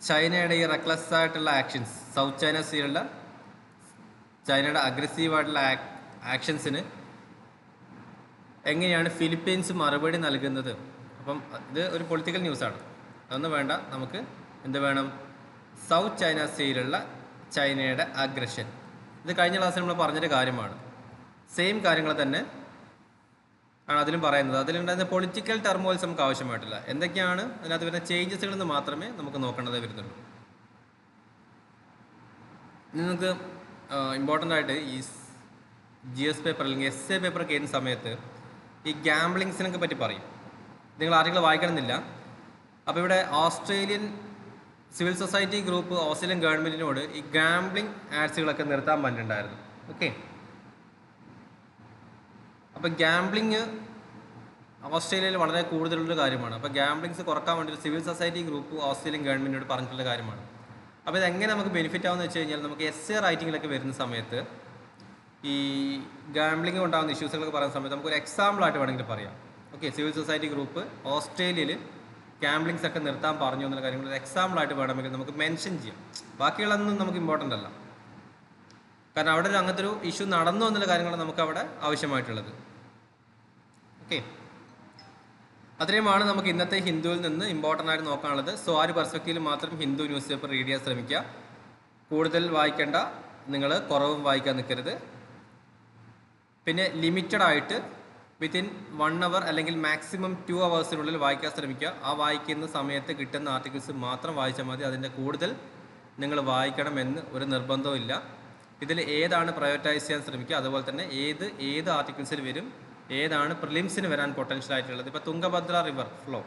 ചൈനയുടെ ഈ റെക്ലസ് ആയിട്ടുള്ള ആക്ഷൻസ്, സൗത്ത് ചൈന സീയിലുള്ള ചൈനയുടെ അഗ്രസീവായിട്ടുള്ള ആക്ഷൻസിന് എങ്ങനെയാണ് ഫിലിപ്പീൻസ് മറുപടി നൽകുന്നത്? അപ്പം ഇത് ഒരു പൊളിറ്റിക്കൽ ന്യൂസാണ്, അതൊന്നും വേണ്ട. നമുക്ക് എന്ത് വേണം? സൗത്ത് ചൈന സീയിലുള്ള ചൈനയുടെ അഗ്രഷൻ. ഇത് കഴിഞ്ഞ ക്ലാസ്സിൽ നമ്മൾ പറഞ്ഞൊരു കാര്യമാണ്. സെയിം കാര്യങ്ങൾ തന്നെ ആണ് അതിലും പറയുന്നത്. അതിലുണ്ടായിരുന്ന പൊളിറ്റിക്കൽ ടെർമോയിൽസ് നമുക്ക് ആവശ്യമായിട്ടില്ല. എന്തൊക്കെയാണ് അതിനകത്ത് വരുന്ന ചേഞ്ചസുകൾ എന്ന് മാത്രമേ നമുക്ക് നോക്കേണ്ടത് വരുന്നുള്ളൂ. നിങ്ങൾക്ക് ഇമ്പോർട്ടൻ്റ് ആയിട്ട് ഈ GS പേപ്പർ അല്ലെങ്കിൽ SA പേപ്പർ ഒക്കെ ചെയ്യുന്ന സമയത്ത് ഈ ഗാംബ്ലിങ്സിനൊക്കെ പറ്റി പറയും. നിങ്ങൾ ആർട്ടിക്കിൾ വായിക്കണമെന്നില്ല. അപ്പോൾ ഇവിടെ Australian civil society group Australian ഗവൺമെൻറ്റിനോട് ഈ ഗാംബ്ലിംഗ് ആഡ്സുകളൊക്കെ നിർത്താൻ പറഞ്ഞിട്ടുണ്ടായിരുന്നു. ഓക്കെ, അപ്പോൾ ഗാംബ്ലിങ് ഓസ്ട്രേലിയയിൽ വളരെ കൂടുതലുള്ളൊരു കാര്യമാണ്. അപ്പോൾ ഗാംബ്ലിങ്സ് കുറക്കാൻ വേണ്ടി സിവിൽ സൊസൈറ്റി ഗ്രൂപ്പ് ഓസ്ട്രേലിയൻ ഗവൺമെൻറ്റിനോട് പറഞ്ഞിട്ടുള്ള കാര്യമാണ്. അപ്പോൾ ഇതെങ്ങനെ നമുക്ക് ബെനിഫിറ്റ് ആവുമെന്ന് വെച്ച് കഴിഞ്ഞാൽ, നമുക്ക് SA റൈറ്റിങ്ങിലൊക്കെ വരുന്ന സമയത്ത് ഈ ഗാംബ്ലിംഗ് ഉണ്ടാകുന്ന ഇഷ്യൂസുകളൊക്കെ പറയുന്ന സമയത്ത് നമുക്കൊരു എക്സാമ്പിളായിട്ട് വേണമെങ്കിൽ പറയാം. ഓക്കെ, സിവിൽ സൊസൈറ്റി ഗ്രൂപ്പ് ഓസ്ട്രേലിയയിൽ ഗാംബ്ലിങ്സ് ഒക്കെ നിർത്താൻ പറഞ്ഞു എന്നുള്ള കാര്യങ്ങൾ ഒരു എക്സാമ്പിളായിട്ട് വേണമെങ്കിൽ നമുക്ക് മെൻഷൻ ചെയ്യാം. ബാക്കിയുള്ളതൊന്നും നമുക്ക് ഇമ്പോർട്ടൻ്റ് അല്ല, കാരണം അവിടെ ഒരു അങ്ങനത്തെ ഒരു ഇഷ്യൂ നടന്നു എന്നുള്ള കാര്യങ്ങളാണ് നമുക്ക് അവിടെ ആവശ്യമായിട്ടുള്ളത്. ഓക്കെ, അത്രയുമാണ് നമുക്ക് ഇന്നത്തെ ഹിന്ദുവിൽ നിന്ന് ഇമ്പോർട്ടൻ്റ് ആയിട്ട് നോക്കാനുള്ളത്. സോ ആ ഒരു പെർസ്പെക്റ്റീവിൽ മാത്രം ഹിന്ദു ന്യൂസ് പേപ്പർ റീഡ് ചെയ്യാൻ ശ്രമിക്കുക. കൂടുതൽ വായിക്കേണ്ട, നിങ്ങൾ കുറവും വായിക്കാൻ നിൽക്കരുത്. പിന്നെ ലിമിറ്റഡ് ആയിട്ട് വിത്തിൻ 1 hour അല്ലെങ്കിൽ മാക്സിമം 2 hours വായിക്കാൻ ശ്രമിക്കുക. ആ വായിക്കുന്ന സമയത്ത് കിട്ടുന്ന ആർട്ടിക്കിൾസ് മാത്രം വായിച്ചാൽ മതി. അതിൻ്റെ കൂടുതൽ നിങ്ങൾ വായിക്കണമെന്ന് ഒരു നിർബന്ധവും ഇല്ല. ഇതിൽ ഏതാണ് പ്രയോറിറ്റൈസ് ചെയ്യാൻ ശ്രമിക്കുക. അതുപോലെ തന്നെ ഏത് ആർട്ടിക്കിൾസിൽ വരും, ഏതാണ് പ്രിലിംസിന് വരാൻ പൊട്ടൻഷ്യൽ ആയിട്ടുള്ളത്. ഇപ്പോൾ തുംഗഭദ്ര റിവർ ഫ്ലോ,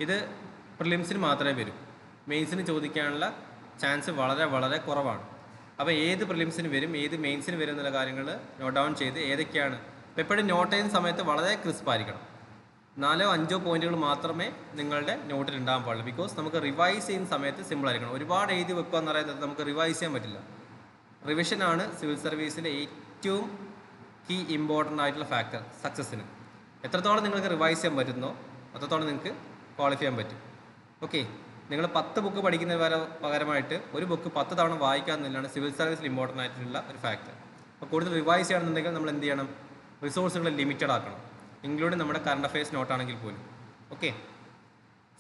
ഇത് പ്രിലിംസിന് മാത്രമേ വരൂ, മെയിൻസിന് ചോദിക്കാനുള്ള ചാൻസ് വളരെ വളരെ കുറവാണ്. അപ്പോൾ ഏത് പ്രിലിംസിന് വരും, ഏത് മെയിൻസിന് വരും എന്നുള്ള കാര്യങ്ങൾ നോട്ട് ഡൗൺ ചെയ്ത് ഏതൊക്കെയാണ്. അപ്പോൾ എപ്പോഴും നോട്ട് ചെയ്യുന്ന സമയത്ത് വളരെ ക്രിസ്പ് ആയിരിക്കണം. 4-5 പോയിന്റുകൾ മാത്രമേ നിങ്ങളുടെ നോട്ടിൽ ഉണ്ടാകാൻ പാടുള്ളൂ. ബിക്കോസ് നമുക്ക് റിവൈസ് ചെയ്യുന്ന സമയത്ത് സിമ്പിൾ ആയിരിക്കണം. ഒരുപാട് എഴുതി വെക്കുക എന്ന് പറയുന്നത് നമുക്ക് റിവൈസ് ചെയ്യാൻ പറ്റില്ല. റിവിഷനാണ് സിവിൽ സർവീസിലെ ഏറ്റവും കീ ഇമ്പോർട്ടൻ്റ് ആയിട്ടുള്ള ഫാക്ടർ സക്സസ്സിന്. എത്രത്തോളം നിങ്ങൾക്ക് റിവൈസ് ചെയ്യാൻ പറ്റുന്നോ അത്രത്തോളം നിങ്ങൾക്ക് ക്വാളിഫൈ ചെയ്യാൻ പറ്റും. ഓക്കെ, നിങ്ങൾ 10 ബുക്ക് പഠിക്കുന്നതിന് പകരമായിട്ട് ഒരു ബുക്ക് 10 തവണ വായിക്കുക എന്നുള്ളതാണ് സിവിൽ സർവീസിൽ ഇമ്പോർട്ടൻ്റ് ആയിട്ടുള്ള ഒരു ഫാക്ടർ. അപ്പോൾ കൂടുതൽ റിവൈസ് ചെയ്യണമെന്നുണ്ടെങ്കിൽ നമ്മൾ എന്ത് ചെയ്യണം? റിസോഴ്സുകൾ ലിമിറ്റഡ് ആക്കണം, ഇൻക്ലൂഡിങ് നമ്മുടെ കറണ്ട് അഫയേഴ്സ് നോട്ടാണെങ്കിൽ പോലും. ഓക്കെ,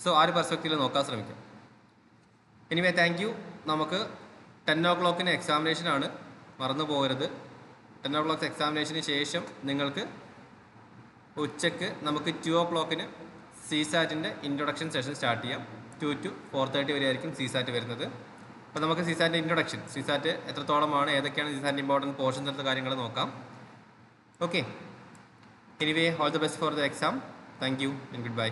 സോ ആ ഒരു പെർസ്പെക്റ്റീവിൽ നോക്കാൻ ശ്രമിക്കാം. Anyway, thank you. നമുക്ക് 10 o'clock എക്സാമിനേഷനാണ്, മറന്നു പോകരുത്. 10 o'clock എക്സാമിനേഷന് ശേഷം നിങ്ങൾക്ക് ഉച്ചയ്ക്ക് നമുക്ക് 2 o'clock CSAT introduction session start ചെയ്യാം. 2 to 4:30 വരെ ആയിരിക്കും CSAT വരുന്നത്. അപ്പോൾ നമുക്ക് CSAT ഇൻട്രൊഡക്ഷൻ, CSAT എത്രത്തോളമാണ്, ഏതൊക്കെയാണ് CSAT ഇമ്പോർട്ടൻറ്റ് പോർഷൻസ് എടുത്ത കാര്യങ്ങൾ നോക്കാം. Okay, anyway, all the best for the exam. Thank you and good bye.